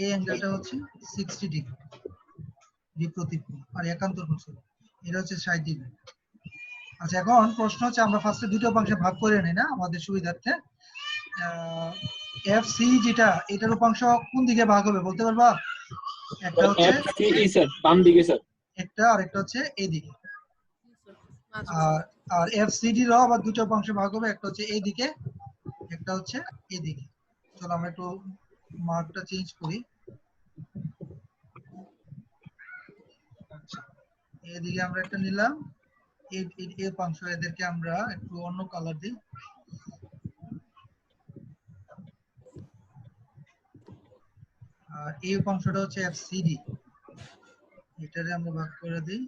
এই অ্যাঙ্গেলটা হচ্ছে 60 ডিগ্রি বিপরীত কোণ আর একান্তর কোণ, এটা হচ্ছে 60 ডিগ্রি। আচ্ছা এখন প্রশ্ন হচ্ছে আমরা ফার্স্টে দুটো অংশে ভাগ করে নিই না আমাদের সুবিধার্থে। এফ সি যেটা, এটার উপাংশ কোন দিকে ভাগ হবে বলতে পারবা? একটা হচ্ছে এফ সিই স্যার বাম দিকে স্যার। একটা, আর একটা হচ্ছে এদিকে। আচ্ছা আর এফ সিডি র আবার দুটো অংশে ভাগ হবে, একটা হচ্ছে এইদিকে, একটা হচ্ছে এদিকে। চলো আমরা একটু মার্কটা চেঞ্জ করি। আচ্ছা এদিকে আমরা একটা নিলাম, এই অংশ, এদেরকে আমরা একটু অন্য কালার দিই। আর এই অংশটা হচ্ছে এফসিডি, এটারে আমরা ভাগ করে দিই।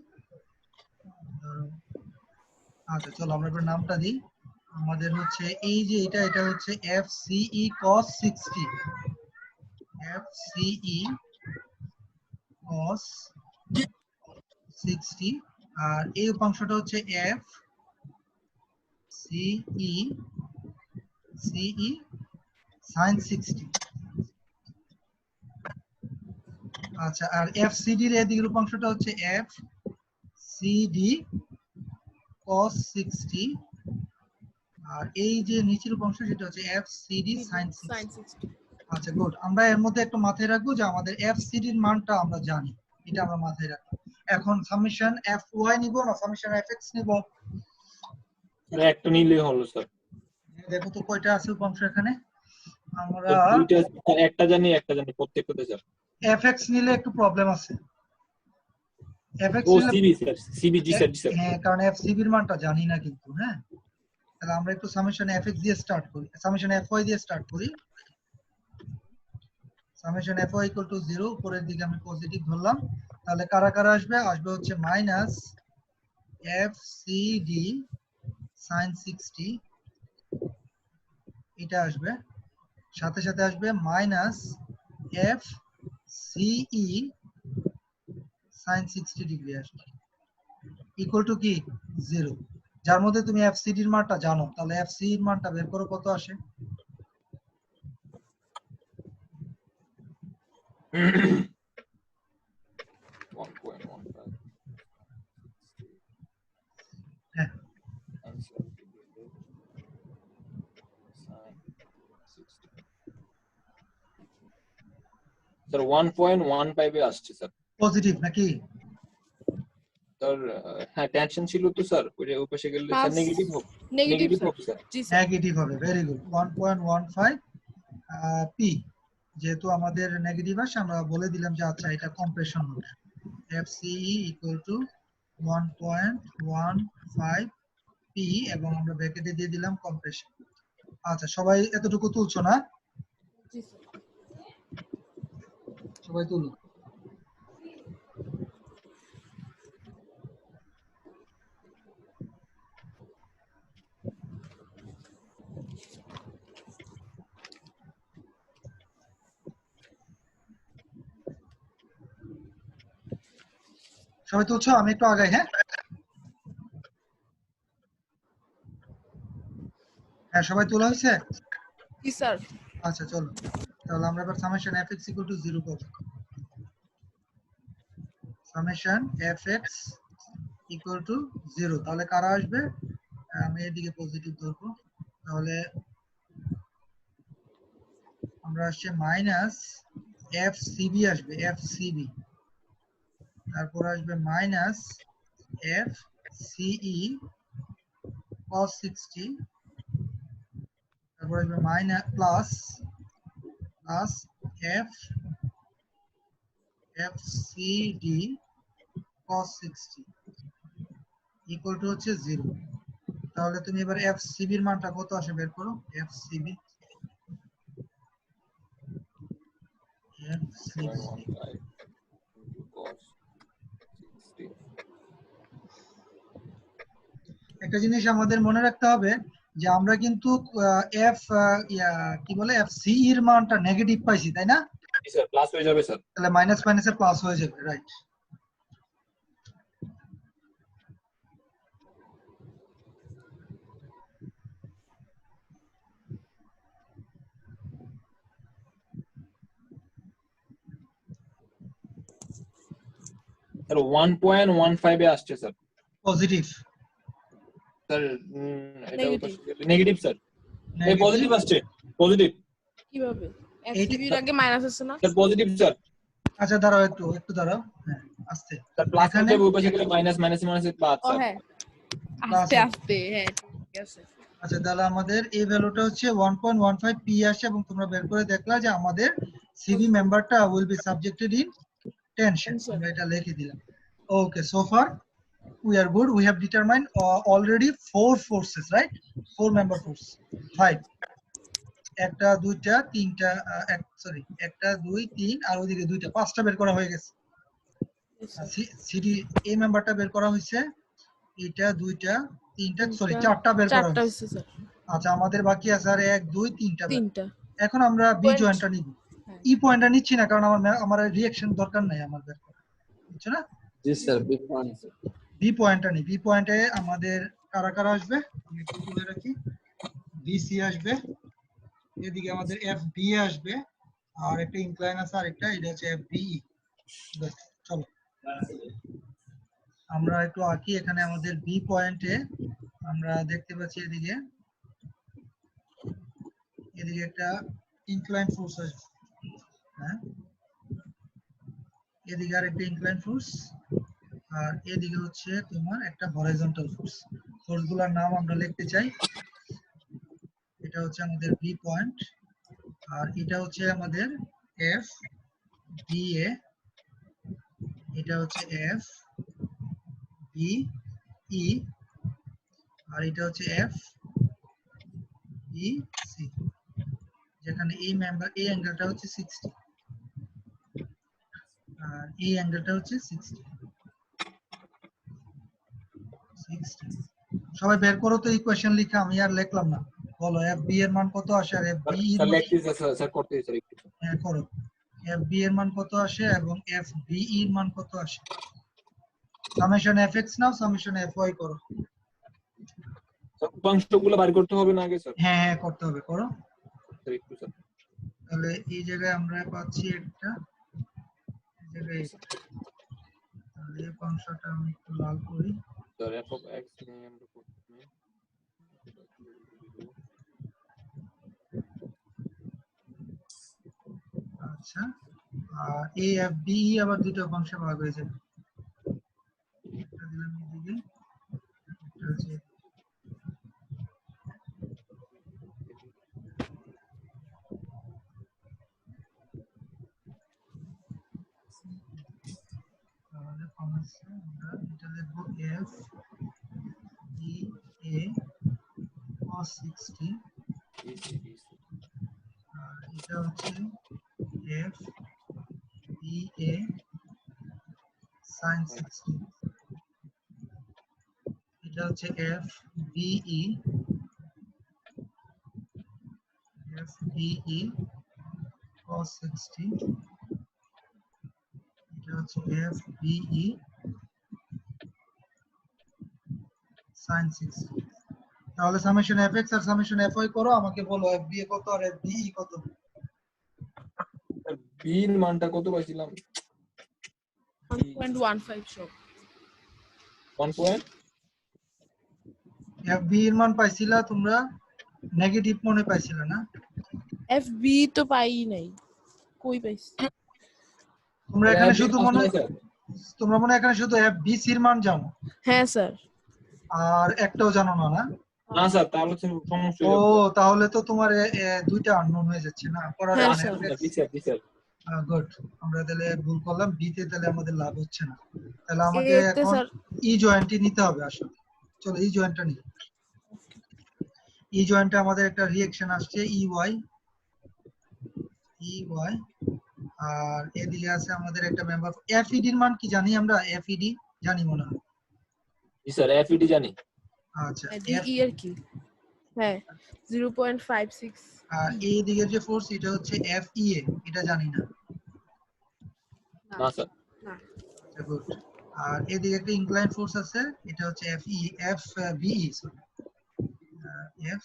আচ্ছা চলো আমরা এবার নামটা দিই। আমাদের হচ্ছে এই যে এটা হচ্ছে এফসিই cos 60, এফসিই cos 60, আর এই অংশটা হচ্ছে এফ সিই sin 60। আচ্ছা আর এফসিডি এর এদিকের অংশটা হচ্ছে এফ সিডি cos 60, আর এই যে নিচের অংশ যেটা হচ্ছে এফ সিডি sin 60। আচ্ছা গুড, আমরা এর মধ্যে একটু মাথায় রাখবো যে আমাদের এফ সিডি এর মানটা আমরা জানি, এটা আমরা মাথায় রাখবো। এখন সামেশন এফ ওয়াই নিব না সামেশন এফ এক্স নিব? একটা নিলেই হলো স্যার। দেখো তো কয়টা আছে অংশ এখানে। আমরা দুইটা, একটা জানি প্রত্যেকটাতে স্যার। এফ এক্স নিলে একটু প্রবলেম আছে। এফ এক্স ও নিলে সিবি স্যার, সিবি জি স্যার, জি স্যার। হ্যাঁ, কারণ এফ সিবি এর মানটা জানি না কিন্তু। হ্যাঁ তাহলে আমরা একটু সামেশন এফ এক্স দিয়ে স্টার্ট করি, সামেশন এফ ওয়াই দিয়ে স্টার্ট করি। Summation F Y equal to 0, উপরের দিকে আমি পজিটিভ ধরলাম। তাহলে কারা কারা আসবে? আসবে হচ্ছে মাইনাস এফ সিডি sin 60, এটা আসবে। সাথে সাথে আসবে মাইনাস এফ সিই sin 60 ডিগ্রি আসবে। ইকুয়াল টু কি 0, যার মধ্যে তুমি এফসিডি এর মানটা জানো, তাহলে এফসি এর মানটা বের করো কত আসে। 1.15 হ্যাঁ answer sin 60 স্যার 1.15 এ আসছে স্যার। পজিটিভ নাকি? স্যার হ্যাঁ টেনশন ছিল তো স্যার, ওই পাশে গেলে স্যার Pass- নেগেটিভ হবে, নেগেটিভ নেগেটিভ স্যার। হবে স্যার। জি স্যার। নেগেটিভ হবে, ভেরি গুড। 1.15 পি, যেহেতু আমাদের নেগেটিভ আসে আমরা বলে দিলাম যে আচ্ছা এটা কম্প্রেশন হবে। FCE ইকুয়াল টু 1.15 পি এবং আমরা ব্র্যাকেটে দিয়ে দিলাম কম্প্রেশন। আচ্ছা সবাই এতটুকু তুলছো না? জি স্যার। সবাই তুলো। সবাই তুলছো? আমি একটু আগাই, হ্যাঁ হ্যাঁ সবাই তোলা হয়েছে? জি স্যার। আচ্ছা চলো, তাহলে আমরা এবার সামেশন fx ইকুয়াল টু 0 পাবো। সামেশন fx ইকুয়াল টু 0, তাহলে কারা আসবে? আমি এদিকে পজিটিভ ধরবো, তাহলে আমরা আসছে মাইনাস fcb আসবে, fcb, তারপর আসবে মাইনাস fce cos 60, তারপর আসবে minus plus plus fcd cos 60 equal to হচ্ছে 0। তাহলে তুমি এবার fcb এর মানটা কত আসে বের করো। fcb একটা জিনিস আমাদের মনে রাখতে হবে যে আমরা কিন্তু এফ কি বলে fce এর মানটা নেগেটিভ পাইছি, তাই না? জি স্যার প্লাস হয়ে যাবে স্যার। তাহলে মাইনাস মাইনাসের প্লাস হয়ে যাবে, রাইট। স্যার 1.15 এ আসছে স্যার। পজিটিভ স্যার এটা ওই Negative. পাশে গেলে নেগেটিভ স্যার। এই পজিটিভ আসছে, পজিটিভ কিভাবে? FCB এর আগে মাইনাস আছে না? Sir, positive sir. আচ্ছা দাঁড়াও, একটু একটু দাঁড়াও, হ্যাঁ আস্তে। স্যার প্লাস হয়ে এখানে যাবে, ওই পাশে গেলে মাইনাস, মাইনাস মাইনাস প্লাস ও স্যার। হ্যাঁ। Plus আস্তে হবে। আস্তে, হ্যাঁ ঠিক আছে। আচ্ছা তাহলে আমাদের এই ভ্যালুটা হচ্ছে 1.15 পি আসে এবং তোমরা বের করে দেখলা যে আমাদের সিবি মেম্বারটা will be subjected in tension. Tension. আমরা এটা লিখে দিলাম। Okay, so far we are good. We have determined already 4 forces, right? 4 member force. 5 একটা দুইটা তিনটা সরি একটা দুই তিন আর ওইদিকে দুইটা, পাঁচটা বের করা হয়ে গেছে। Yes, sir. সিডি এই মেম্বারটা বের করা হয়েছে, এটা দুইটা তিনটা সরি তিনটা, চারটা বের করা চারটা হয়েছে। হয়েছে স্যার। আচ্ছা আমাদের বাকি আছে আর 1 2 3টা। তিনটা। এখন আমরা বি Point. জয়েন্টটা নিব। হ্যাঁ। ই পয়েন্টটা নিচ্ছি না কারণ আমার রিঅ্যাকশন দরকার নাই আমার বের করা, বুঝছো না? জি স্যার, বি পয়েন্ট। বি পয়েন্টটা নেই। বি পয়েন্টে আমাদের কারা কারা আসবে আমি একটু তুলে রাখি। বিসি আসবে, এদিকে আমাদের এফ বি আসবে, আর একটা ইনক্লাইন আছে আরেকটা, এটা হচ্ছে এফ বি। চলো আমরা একটু আঁকি। এখানে আমাদের বি পয়েন্টে আমরা দেখতে পাচ্ছি এদিকে এদিকে একটা ইনক্লাইন ফোর্স আসবে, হ্যাঁ এদিকে আর একটা ইনক্লাইন ফোর্স, আর এদিকে হচ্ছে তোমার একটা হরাইজন্টাল ফোর্স। ফোর্সগুলোর নাম আমরা লিখতে চাই। এটা হচ্ছে আমাদের বি পয়েন্ট, আর এটা হচ্ছে আমাদের এফ বি এ, এটা হচ্ছে এফ বি ই, আর এটা হচ্ছে এফ বি সি, যেখানে এই মেম্বার এই অ্যাঙ্গেলটা হচ্ছে 60 আর এই অ্যাঙ্গেলটা হচ্ছে 60। সবাই বের করো তো ইকুয়েশন লিখে, আমি আর লিখলাম না। বলো এফ বি এর মান কত আসে আর এফ বি এর স্যার মান লেখতেছে স্যার, করতে স্যার একটু। হ্যাঁ করো। এফ বি এর মান কত আসে এবং এফ বি এর মান কত আসে? সামেশন fx নাও, সামেশন fy করো। উপাংশগুলো বের করতে হবে না আগে স্যার? হ্যাঁ হ্যাঁ করতে হবে, করো। স্যার একটু স্যার। তাহলে এই জায়গায় আমরা পাচ্ছি একটা, এই জায়গায় একটা। তাহলে এই অংশটা আমি একটু লাল করি। স্যার f of x নিয়ে আমরা প্রথমে আচ্ছা, আর a f b e আবার দুটো অংশে ভাগ হয়ে যাবে। এটা দিলাম এদিকে, এটা হচ্ছে তাহলে কমার্সে আমরা এটা লিখবো f e a cos 60, আর এটা হচ্ছে f e a sin 60, এটা হচ্ছে f b e cos 60, এটা হচ্ছে f b e sin 60। তাহলে সামেশন fx আর সামেশন fy করো, আমাকে বলো f b a কত আর f b e কত। b এর মানটা কত পাইছিলাম? 1.15 সব 1 পয়েন্ট f b এর মান পাইছিলা তোমরা, নেগেটিভ মনে পাইছিলা না? FB তো পাই নাই, কই পাইছি? তোমরা এখানে শুধু তোমরা মনে এখানে শুধু f b c এর মান জানো, হ্যাঁ স্যার। আর একটাও জানো না? না না স্যার, তাহলে সমস্যা ও, হয়ে যাবে। তাহলে তো তোমার দুইটা আননোন হয়ে যাচ্ছে না, পড়া হ্যাঁ, যাবে স্যার। না। জি স্যার, জি স্যার। গুড, আমরা তাহলে ভুল করলাম, বি তে তাহলে আমাদের লাভ হচ্ছে না। তাহলে আমাকে এতে এখন স্যার ই জয়েন্টই নিতে হবে আসলে। চলো ই জয়েন্টটা নিই। ই জয়েন্টে আমাদের একটা রিঅ্যাকশন আসছে EY, আর এদিকে আছে আমাদের একটা মেম্বার FED এর মান কি জানি আমরা? FED জানি মনে হয়। জি স্যার, FED জানি। আচ্ছা, DE এর কি? হ্যাঁ 0.56। আর এই দিকের যে ফোর্স এটা হচ্ছে FEA, এটা জানি না। না স্যার। না। আচ্ছা গুড। আর এদিকে একটা ইনক্লাইন ফোর্স আছে, এটা হচ্ছে FBE, সরি F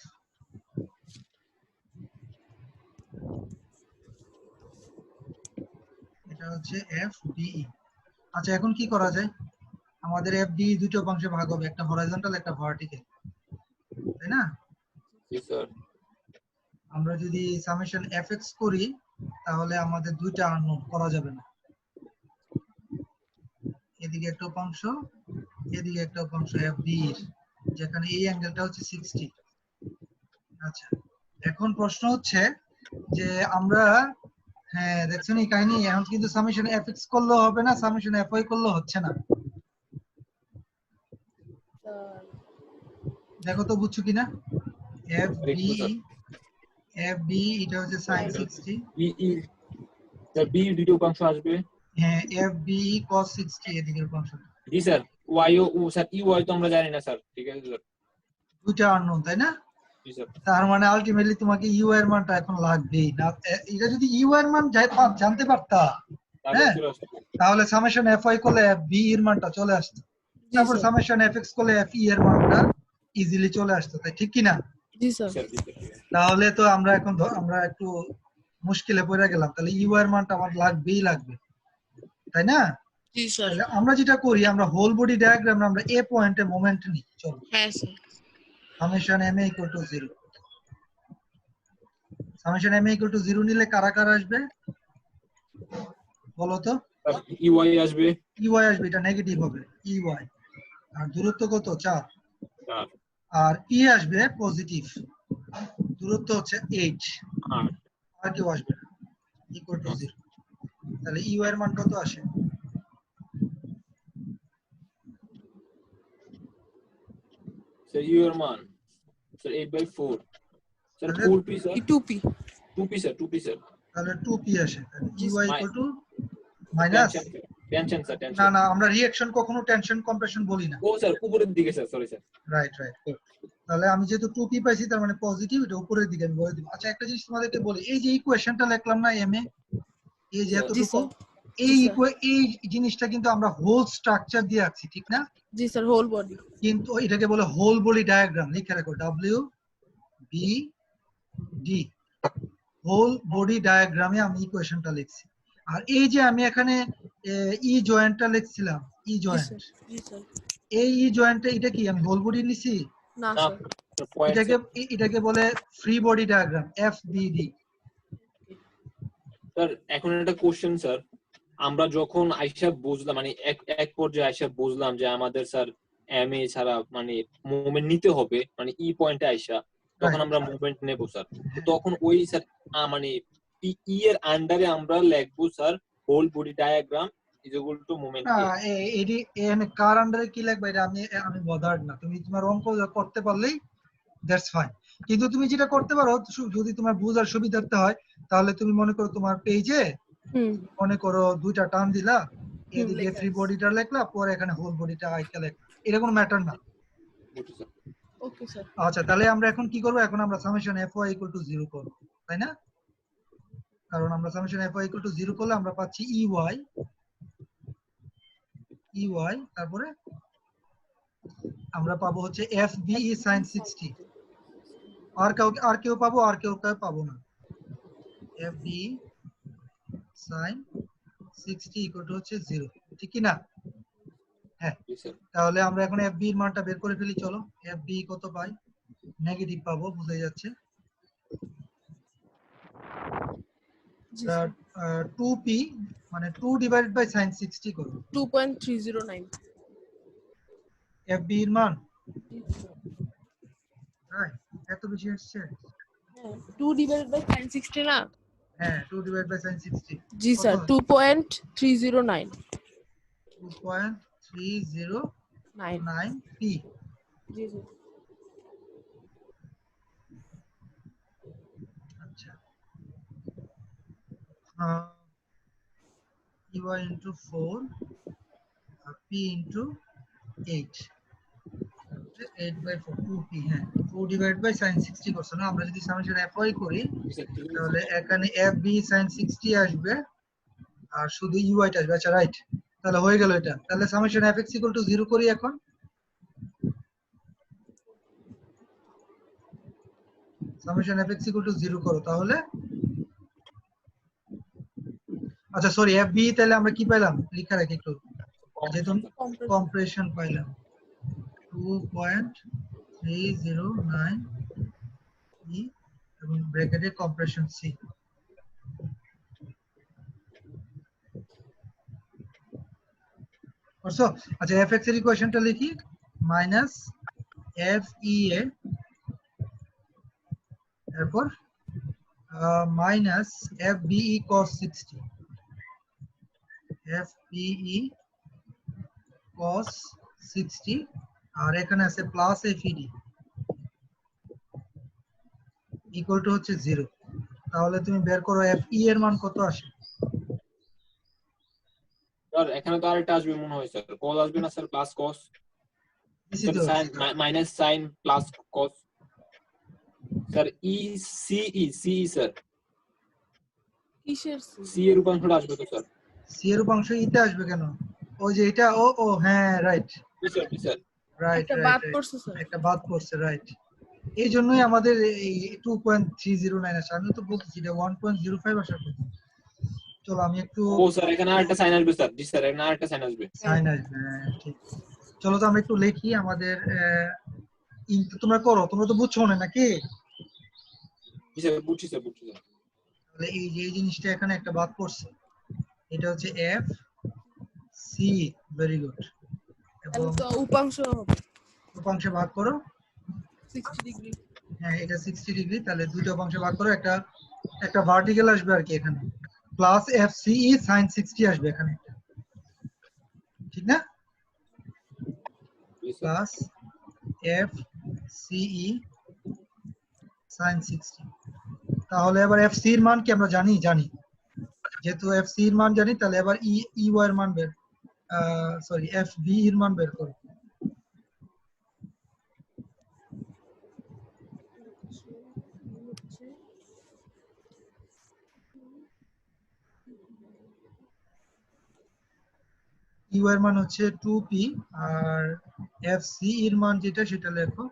এটা হচ্ছে FBE। আচ্ছা এখন কি করা যায়? আমাদের FBE দুটো অংশে ভাগ হবে, একটা হরাইজন্টাল একটা ভার্টিক্যাল, তাই না? জি স্যার। আমরা যদি সামেশন fx করি তাহলে আমাদের দুইটা আননোন করা যাবে না। এদিকে একটা অংশ, এদিকে একটা অংশ FBE এর, যেখানে এই অ্যাঙ্গেলটা হচ্ছে 60। আচ্ছা এখন প্রশ্ন হচ্ছে যে আমরা, হ্যাঁ দেখছেন এই কাহিনী, এখন কিন্তু সামেশন fx করলেও হবে না, সামেশন fy করলেও হচ্ছে না। দেখো তো বুঝছো কিনা? FBE এটা হচ্ছে sin 60, BE স্যার, B দুটো উপাংশ আসবে। হ্যাঁ FBE cos 60 এদিকের অংশটা। জি স্যার। Y ও স্যার EY তো আমরা জানি না স্যার, ঠিক আছে স্যার। দুইটা আননোন, তাই না? জি স্যার। তার মানে আলটিমেটলি তোমাকে ইউ এর মানটা এখন লাগবেই না। এটা যদি ইউ এর মান জানতে পারতা, হ্যাঁ, তাহলে সামেশন fy করলে fb এর মানটা চলে আসতো, তারপর সামেশন fx করলে fe এর মানটা ইজিলি চলে আসতো, তাই ঠিক কি না? জি স্যার। তাহলে তো আমরা এখন আমরা একটু মুশকিলে পড়ে গেলাম, তাহলে ইউ এর মানটা আমার লাগবেই লাগবে, তাই না? জি স্যার। তাহলে আমরা যেটা করি, আমরা হোল বডি ডায়াগ্রামে আমরা এ পয়েন্টে মোমেন্ট নিই। চলো হ্যাঁ sir. Summation ma = 0, summation ma = 0 নিলে কারা কারা আসবে বলো তো? EY আসবে। EY আসবে, এটা নেগেটিভ হবে EY, আর দূরত্ব কত? 4। আর E আসবে পজিটিভ, দূরত্ব হচ্ছে 8, আর কেউ আসবে না, ইকুয়াল টু 0। তাহলে EY এর মান কত আসে? স্যার ইউ এর মান sir 8/4 sir, 4p sir, 2p 2p sir, 2p sir. তাহলে 2p আসে। তাহলে EY minus tension sir, tension. না না, আমরা রিঅ্যাকশন কখনো টেনশন কম্প্রেশন বলি না। ও স্যার উপরের দিকে sir, sorry sir. Right right. তাহলে আমি যেহেতু 2p পাইছি, তার মানে পজিটিভ, এটা উপরের দিকে আমি বলে দিব। আচ্ছা একটা জিনিস তোমাদেরকে বলি, এই যে ইকুয়েশনটা লিখলাম না ma, এই যে এতটুকু, এই জি, স্যার। এই জিনিসটা কিন্তু আমরা হোল স্ট্রাকচার দিয়ে আছি, ঠিক না? জি স্যার, হোল বডি। কিন্তু এটাকে বলে হোল বডি ডায়াগ্রাম। লিখে রাখো W B D, whole body ডায়াগ্রামে আমি ইকুয়েশনটা লিখছি। আর এই যে আমি এখানে ই জয়েন্টটা লিখছিলাম, ই জি জয়েন্ট, স্যার, জি স্যার। এই ই জয়েন্টটা এটা কি আমি হোল বডি নিছি? না না স্যার। পয়েন্ট এটাকে এটাকে বলে free body diagram, F B D. Sir এখন একটা কোশ্চেন স্যার, আমরা যখন আইসা বুঝলাম মানে এক পর্যায়ে আইসা বুঝলাম যে আমাদের স্যার এম এ ছাড়া মানে মুভমেন্ট নিতে হবে মানে ই পয়েন্টে আইসা, তখন আমরা মুভমেন্ট নেব স্যার। তো তখন ওই স্যার মানে ই এর আন্ডারে আমরা লিখবো sir whole body diagram is equal to movement না, এ। এডি এখানে কার আন্ডারে কি লিখবে এটা আমি আমি বদার্ড না, তুমি তোমার অঙ্ক করতে পারলেই দ্যাটস ফাইন। কিন্তু তুমি যেটা করতে পারো, যদি তোমার বুঝার সুবিধার্থে হয়, তাহলে তুমি মনে করো তোমার পেজে হুম। মনে করো দুইটা টার্ম দিলা, এদিকে লেখা ফ্রি আছে। বডিটা লিখলা, পরে এখানে হোল বডিটা আইকা লিখলা, এটা কোনো ম্যাটার না। বুঝছো স্যার? Okay sir. আচ্ছা, তাহলে আমরা এখন কি করবো? এখন আমরা summation F Y equal to 0 করব, তাই না? কারণ আমরা summation F Y equal to 0 করলে আমরা পাচ্ছি ই ওয়াই, তারপরে আমরা পাবো হচ্ছে এফ বি ই sin 60। আর কেউ পাবো, আর কেউ পাবো না। F B sin 60 equal to হচ্ছে 0, ঠিক কি না? হ্যাঁ, জি স্যার। তাহলে আমরা এখন এফ বি এর মানটা বের করে ফেলি। চলো, এফ বি কত পাই? নেগেটিভ পাবো, বুঝা যাচ্ছে। জি স্যার। 2p মানে 2 ডিভাইডেড বাই sin 60 করো। 2.309। এফ বি এর মান জি রাইট, এত বেশি আসছে? হ্যাঁ, 2 ডিভাইডেড বাই sin 60 না? হ্যাঁ, 2 ডিভাইড বাই sin 60 জি কত? স্যার, 2.309। 2.309 9। p। জি স্যার। আচ্ছা, y into 4 R p into 8, 8 by 4, 2p। হ্যাঁ, 2 ডিভাইড বাই sin 60 করছে না? আমরা যদি সামেশন অ্যাপ্লাই করি, জি স্যার, ঠিক আছে তাহলে স্যার। এখানে এফ বি sin 60 আসবে, আর শুধু ইউআই টা আসবে। আচ্ছা, রাইট, তাহলে হয়ে গেল এটা। তাহলে summation F x equal to 0 করি এখন। Summation F x equal to 0 করো তাহলে। আচ্ছা সরি, এফ বি তাহলে আমরা কি পেলাম লিখা রাখি একটু, যেহেতু Compression. কম্প্রেশন পাইলাম 2.309 ই এবং ব্র্যাকেটে কম্প্রেশন সি। করছো? আচ্ছা, এফ এক্স এর ইকুয়েশনটা লিখি, মাইনাস এফ ই এ, এরপর minus F B E cos 60, F B E cos 60, আর এখানে আছে plus F E D equal to হচ্ছে 0। তাহলে তুমি বের করো এফ ই এর মান কত আসে। স্যার এখানে তো আরেকটা আসবে মনে হয় স্যার, কস আসবে না স্যার? প্লাস কস দিছি স্যার, তো। Sine minus sine plus cos sir. C sir, কিসের সি এর রূপাংশটা আসবে তো স্যার? সি এর উপাংশ ইতে আসবে কেন? ওই যে এটা, ও ও হ্যাঁ, রাইট জি স্যার, জি স্যার। রাইট একটা রাইট বাদ রাইট, করছে স্যার। একটা বাদ পড়ছে, রাইট। এই জন্যই আমাদের এই 2.309 আসে। আমি তো বলতেছি এটা 1.05 আসার কথা। চলো আমি একটু ও স্যার এখানে আরেকটা সাইন আসবে স্যার। জি স্যার, এখানে আরেকটা সাইন আসবে। সাইন আসবে, ঠিক। চলো তো আমরা একটু লিখি আমাদের তোমরা করো, তোমরা তো বুঝছো না নাকি? জি স্যার, বুঝছি স্যার, বুঝছি স্যার। তাহলে এই যে এই জিনিসটা এখানে একটা বাদ পড়ছে, এটা হচ্ছে এফ সি, ভেরি গুড। এবং তাহলে তো উপাংশ হবে উপাংশে ভাগ করো। 60 ডিগ্রি। হ্যাঁ, এটা 60 ডিগ্রি, তাহলে দুইটা উপাংশে ভাগ করো, একটা একটা ভার্টিক্যাল আসবে আর কি এখানে, plus F C E sin 60 আসবে এখানে, ঠিক না? জি sir. Plus F C E sin 60। তাহলে এবার এফ সি এর মান কি আমরা জানি? জানি, যেহেতু এফ সি এর মান জানি, তাহলে এবার ই ই ওয়াই এর মান বের, সরি এফ বি এর মান বের করো। ইউ এর মান হচ্ছে 2p আর এফ সি এর মান যেটা সেটা লেখো।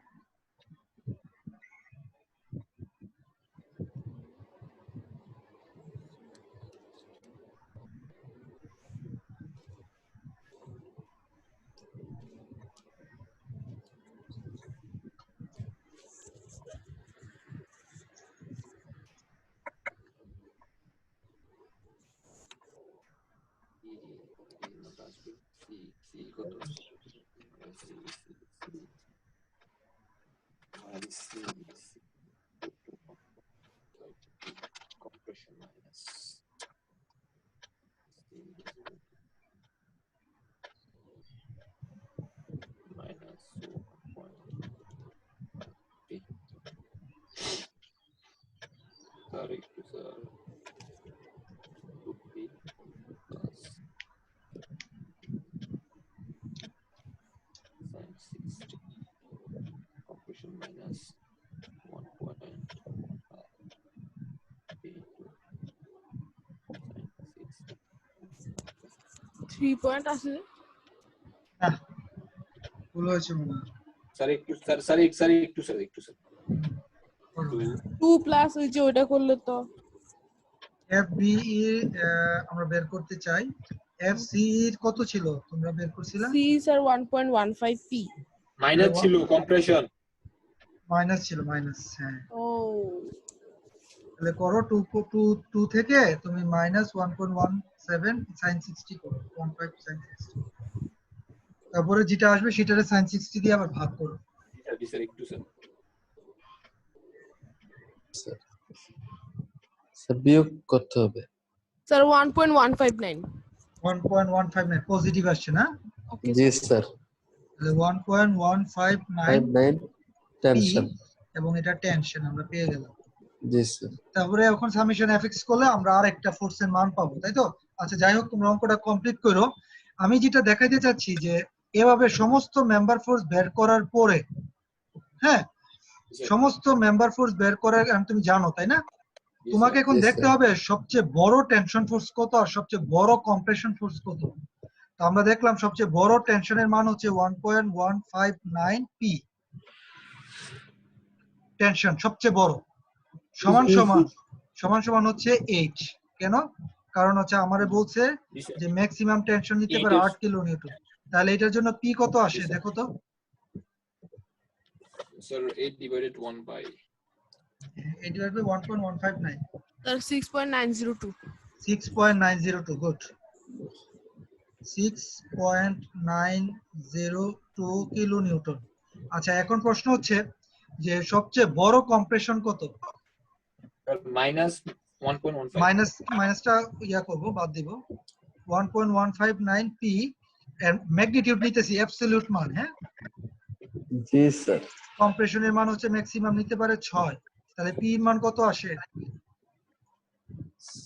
compression minus minus 1.5p. Sorry, sir. 2p plus sin 60 compression minus 1.5p to sin 60. 3 point আছে না ভুল হয়েছে মনে হয়। স্যার একটু স্যার করো। 2 প্লাস ওই যে ওটা করলে তো এফ বি আমরা বের করতে চাই। এফ সি এর কত ছিল তোমরা বের করছিলা? সি স্যার 1.15 পি। মাইনাস ছিল কম্প্রেশন মাইনাস ছিল মাইনাস, হ্যাঁ। ও তাহলে করো 2 থেকে তুমি মাইনাস 1.17 sin 60 করো, 15 sin 60। তারপরে যেটা আসবে সেটারে sin 60 দিয়ে আবার ভাগ করো। স্যার একটু স্যার স্যার বিয়োগ করতে হবে। স্যার 1.159। 1.159 পজিটিভ আসছে না? ওকে জি স্যার। তাহলে 1.159 59 টেনশন। এবং এটা টেনশন আমরা পেয়ে গেলাম। জি স্যার। তারপরে এখন সামেশন এফএক্স করলে আমরা আরেকটা ফোর্সের মান পাবো, তাই তো? আচ্ছা যাই হোক, তোমরা অঙ্কটা কমপ্লিট করো। আমি যেটা দেখাইতে চাচ্ছি যে এভাবে সমস্ত মেম্বার ফোর্স বের করার পরে, হ্যাঁ, সমস্ত মেম্বার ফোর্স বের করার তুমি জানো তাই না? তোমাকে এখন Yes, দেখতে sir. হবে সবচেয়ে বড় টেনশন ফোর্স কত আর সবচেয়ে বড় কম্প্রেশন ফোর্স কত। তো আমরা দেখলাম সবচেয়ে বড় টেনশনের মান হচ্ছে 1.159 পি। টেনশন সবচেয়ে বড় সমান সমান হচ্ছে 8। কেন? কারণ হচ্ছে আমারে বলছে যে ম্যাক্সিমাম টেনশন নিতে পারে 8 কিলো নিউটন। তাহলে এটার জন্য পি কত আসে দেখো তো। Sir 8 divided 1 by 1.159 sir 6.902। 6.902 good. 6.902 kilo Newton. আচ্ছা এখন প্রশ্ন হচ্ছে যে সবচেয়ে বড় কম্প্রেশন কত? minus 1.15 মাইনাসটা ইয়া করব, বাদ দিব। 1.159 পি এর ম্যাগনিটিউড নিতেছি অ্যাবসলিউট মান, হ্যাঁ। জি স্যার। কম্প্রেশনের মান হচ্ছে ম্যাক্সিমাম নিতে পারে 6। তাহলে পি এর মান কত আসে?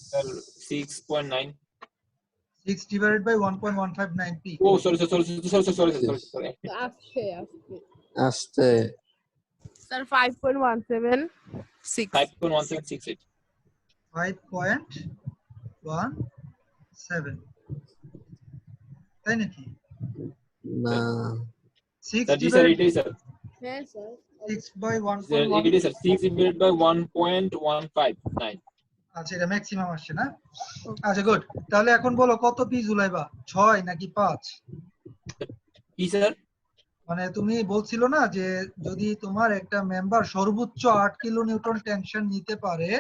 Sir 6.9 6 divided by 1.159 P. ও সরি আস্তে আস্তে স্যার 5.176। 5.1768 5.17 তাই নাকি? না 6 স্যার জি স্যার ডিভাইডেড এটাই স্যার হ্যাঁ স্যার 6 বাই স্যার 1.1। এটাই স্যার 6 divided by 1.159 আচ্ছা এটা ম্যাক্সিমাম আসছে না? আচ্ছা গুড। তাহলে এখন বলো কত পি ঝুলাইবা, 6 নাকি 5? কি স্যার মানে তুমি বলছিল না যে যদি তোমার একটা মেম্বার সর্বোচ্চ 8 কিলো নিউটন টেনশন নিতে পারে,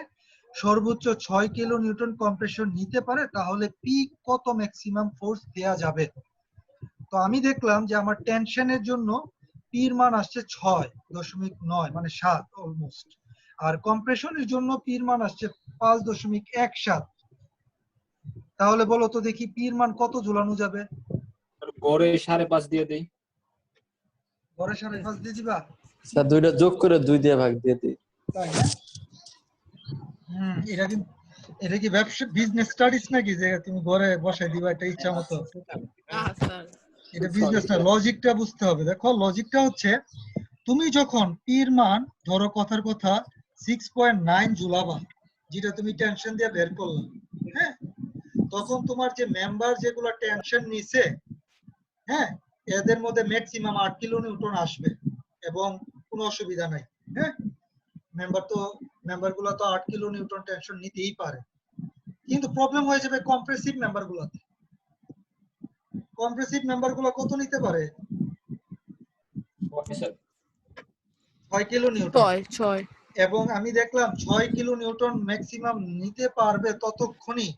সর্বোচ্চ 6 কিলো নিউটন কম্প্রেশন নিতে পারে, তাহলে পি কত ম্যাক্সিমাম ফোর্স দেয়া যাবে। তো আমি দেখলাম যে আমার টেনশনের জন্য পি এর মান আসছে 6.9 মানে 7 অলমোস্ট। আর কম্প্রেশনের জন্য পি এর মান আসছে 5.17। তাহলে বলো তো দেখি পি এর মান কত ঝুলানো যাবে? গড়ে 5.5 দিয়ে দেই ঘরে 5.5 দিয়ে দিবা? স্যার দুইটা যোগ করে 2 দিয়ে ভাগ দিয়ে দিই। তাই না? এটা কি ব্যবসা বিজনেস স্টাডিজ নাকি যে তুমি ঘরে বসায় দিবা এটা ইচ্ছা মতো? স্যার এটা বিজনেস না, লজিকটা বুঝতে হবে। দেখো লজিকটা হচ্ছে তুমি যখন পি এর মান ধরো কথার কথা 6.9 ঝুলাবা, যেটা তুমি টেনশন দিয়ে বের করলে, হ্যাঁ, তখন তোমার যে মেম্বার যেগুলো টেনশন নিছে হ্যাঁ, এদের মধ্যে ম্যাক্সিমাম 8 কিলো নিউটন আসবে এবং কোনো অসুবিধা নাই। হ্যাঁ, মেম্বারগুলো তো 8 কিলো নিউটন টেনশন নিতেই পারে, কিন্তু প্রবলেম হয়ে যাবে কম্প্রেসিভ মেম্বারগুলোতে। কম্প্রেসিভ মেম্বারগুলো কত নিতে পারে? Okay sir 6 kilo Newton. 6 এবং আমি দেখলাম 6 কিলো নিউটন ম্যাক্সিমাম নিতে পারবে ততক্ষণই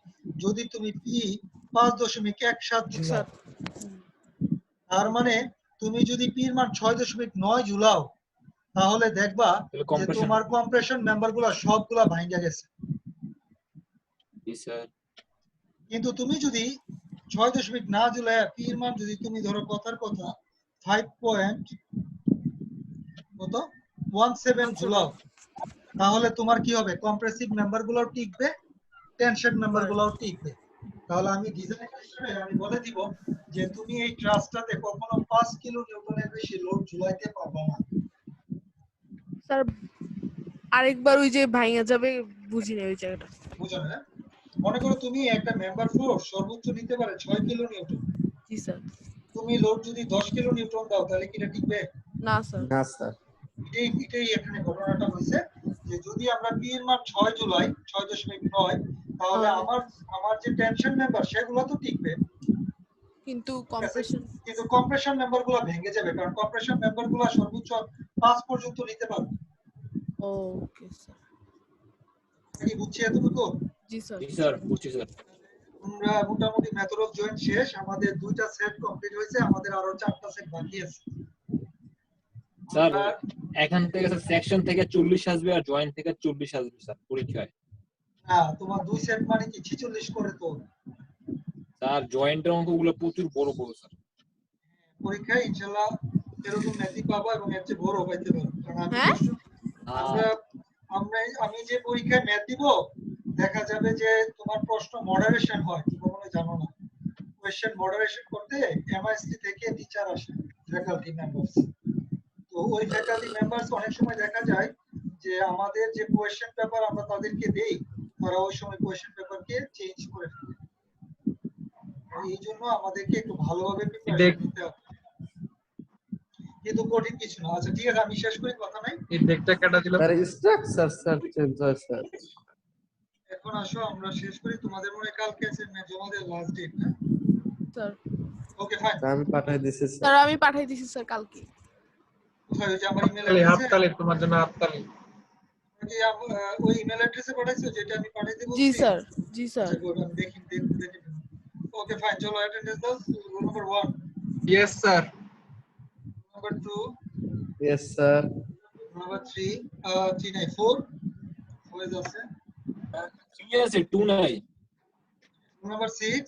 যদি তুমি পি 5.17 ঝুলাও। তার মানে তুমি যদি পি এর মান 6.9 ঝুলাও তাহলে দেখবা তাহলে যে compression- তোমার কম্প্রেশন মেম্বারগুলো সবগুলা ভাঙা গেছে। জি স্যার। কিন্তু তুমি যদি 6 না ঝুলায় পি এর মান যদি তুমি ধরো কথার কথা 5.17 ঝুলাও তাহলে তোমার কি হবে? কম্প্রেসিভ মেম্বারগুলোও টিকবে, টেনশন মেম্বারগুলোও টিকবে। তাহলে আমি ডিজাইন হিসেবে আমি বলে দিব যে তুমি এই ট্রাসটাতে কখনো 5 কিলো নিউটনের বেশি লোড ঝুলাইতে পারবে না। স্যার আরেকবার ওই যে ভাঙা যাবে, বুঝি না ওই জায়গাটা। বুঝো না? মনে করো তুমি একটা মেম্বার ফোর্স সর্বোচ্চ নিতে পারে 6 কিলো নিউটন। জি স্যার। তুমি লোড যদি 10 কিলো নিউটন দাও তাহলে কি এটা টিকবে? না স্যার। না স্যার। এটাই এখানে ঘটনাটা হয়েছে যে যদি আমরা পি এর মান 6 জুলাই 6.9 তাহলে আমার যে টেনশন মেম্বার সেগুলো তো টিকবে, কিন্তু কম্প্রেশন কিন্তু কম্প্রেশন মেম্বারগুলো ভেঙে যাবে, কারণ কম্প্রেশন মেম্বারগুলো সর্বোচ্চ 5 পর্যন্ত নিতে পারবে। Okay sir. কি বুঝছি এতটুকু? জি স্যার। জি স্যার, বুঝছি স্যার। আমরা মোটামুটি মেথড অফ জয়েন্ট শেষ, আমাদের 2টা সেট কমপ্লিট হয়েছে, আমাদের আরো 4টা সেট বাকি আছে। স্যার এখান থেকে স্যার সেকশন থেকে 40 আসবে আর জয়েন্ট থেকে 40 আসবে স্যার পরীক্ষায়। হ্যাঁ, তোমার 2 সেট মানে কি 46 করে তো? স্যার জয়েন্টের অঙ্কগুলো প্রচুর বড় বড় স্যার। পরীক্ষায় ইনশাআল্লাহ এরকম ম্যাথই পাবো এবং এর চেয়ে বড় পাইতে পারো, কারণ আমি হ্যাঁ? আমি যে পরীক্ষায় ম্যাথ দিব দেখা যাবে যে তোমার প্রশ্ন মডারেশন হয়, তুমি কখনো জানো না। কোশ্চেন মডারেশন করতে এমআইএসটি থেকে টিচার আসে, ফ্যাকাল্টি মেম্বারস। তো ওই ফ্যাকাল্টি মেম্বারস অনেক সময় দেখা যায় যে আমাদের যে কোশ্চেন পেপার আমরা তাদেরকে দেই, তারা ওই সময় কোশ্চেন পেপারকে চেঞ্জ করে ফেলে। এই জন্য আমাদেরকে একটু ভালোভাবে প্রিপারেশন নিতে হবে, কিন্তু কঠিন কিছু না। আচ্ছা ঠিক আছে, আমি শেষ করি, কথা নাই। এই দেখটা কাটা দিল স্যার স্ট্রাকচার স্যার চেঞ্জ হয় স্যার। এখন আসো আমরা শেষ করি, তোমাদের মনে হয় কালকে অ্যাসাইনমেন্ট জমা দেওয়ার লাস্ট ডেট না? স্যার। Okay fine. আমি পাঠাই দিছি স্যার স্যার। আমি পাঠিয়ে দিছি স্যার কালকে। কোথায়? ওই যে আমার ইমেল তালি অ্যাড্রেসে? হাততালি তোমার জন্য হাততালি। কি ওই ইমেল অ্যাড্রেসে পাঠাইছো যেটা আমি পাঠিয়ে দেব? জি স্যার। জি স্যার। আচ্ছা গুড, আমি দেখি। ওকে ফাইন, চলো অ্যাটেন্ডেন্স দাও। Roll number 1, yes sir. Number 2, yes sir. Number 3, 3 নাই 4 ফয়েজ আছে। ঠিক আছে 2 নাই। Roll number 6,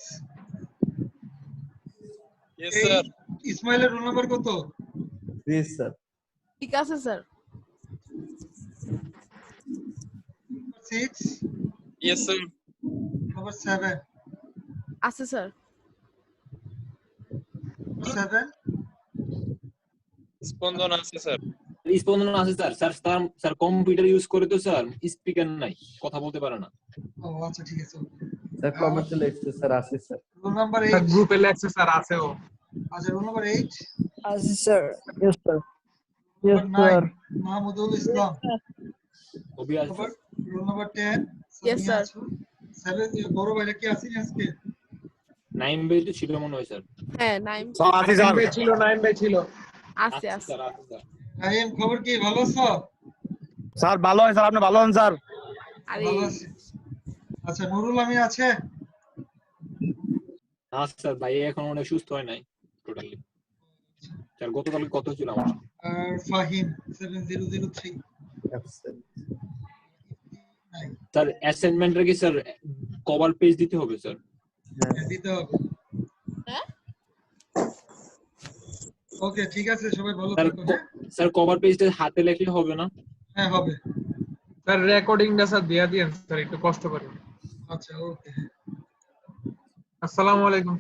yes sir. ইসমাইলের রোল নাম্বার কত? 3 স্যার। ঠিক আছে স্যার। 6, yes sir. নাম্বার 7, আছে স্যার। 7, স্পন্দন আছে স্যার। স্পন্দন আছে স্যার। স্যার কম্পিউটার ইউজ করে তো স্যার, স্পিকার নাই, কথা বলতে পারে না। ও আচ্ছা ঠিক আছে। স্যার কমেন্টে লিখছে স্যার আছে স্যার। রোল নাম্বার স্যার 8, গ্রুপে লেখছে স্যার আছে ও। আচ্ছা roll number 8, Yes, sir. Yes, sir. Number Yes, sir. 9 Mahmudul Islam, Kobi আছে sir. Roll number 10 Yes, Samia sir. আছো। 7 বড় ভাইরা কি আছেন আজকে? 9 বেজে ছিল মনে হয় স্যার। হ্যাঁ নাইম নাইম ভাই ছিল, নাইম ভাই ছিল। আছে আছে। স্যার আছে স্যার। নাইম খবর কি, ভালো আছো? স্যার ভালো হয় স্যার, আপনি ভালো হন স্যার? আরে ভালো আছি। আচ্ছা নুরুল আমিন আছে? না স্যার, ভাই এখন অনেক সুস্থ হয় নাই টোটালি। স্যার গতকাল কত ছিল আমার? আর ফাহিম 7003 অ্যাবসেন্ট। নাই, স্যার অ্যাসাইনমেন্টের কি স্যার কভার পেজ দিতে হবে স্যার? দিতে হবে। হ্যাঁ? ওকে ঠিক আছে, সবাই ভালো স্যার থাকো। হ্যাঁ স্যার কভার পেজটা হাতে লেখলে হবে না? হ্যাঁ হবে। স্যার রেকর্ডিংটা স্যার দিয়া দিয়েন স্যার, একটু কষ্ট করে। আচ্ছা ওকে। আসসালামু আলাইকুম।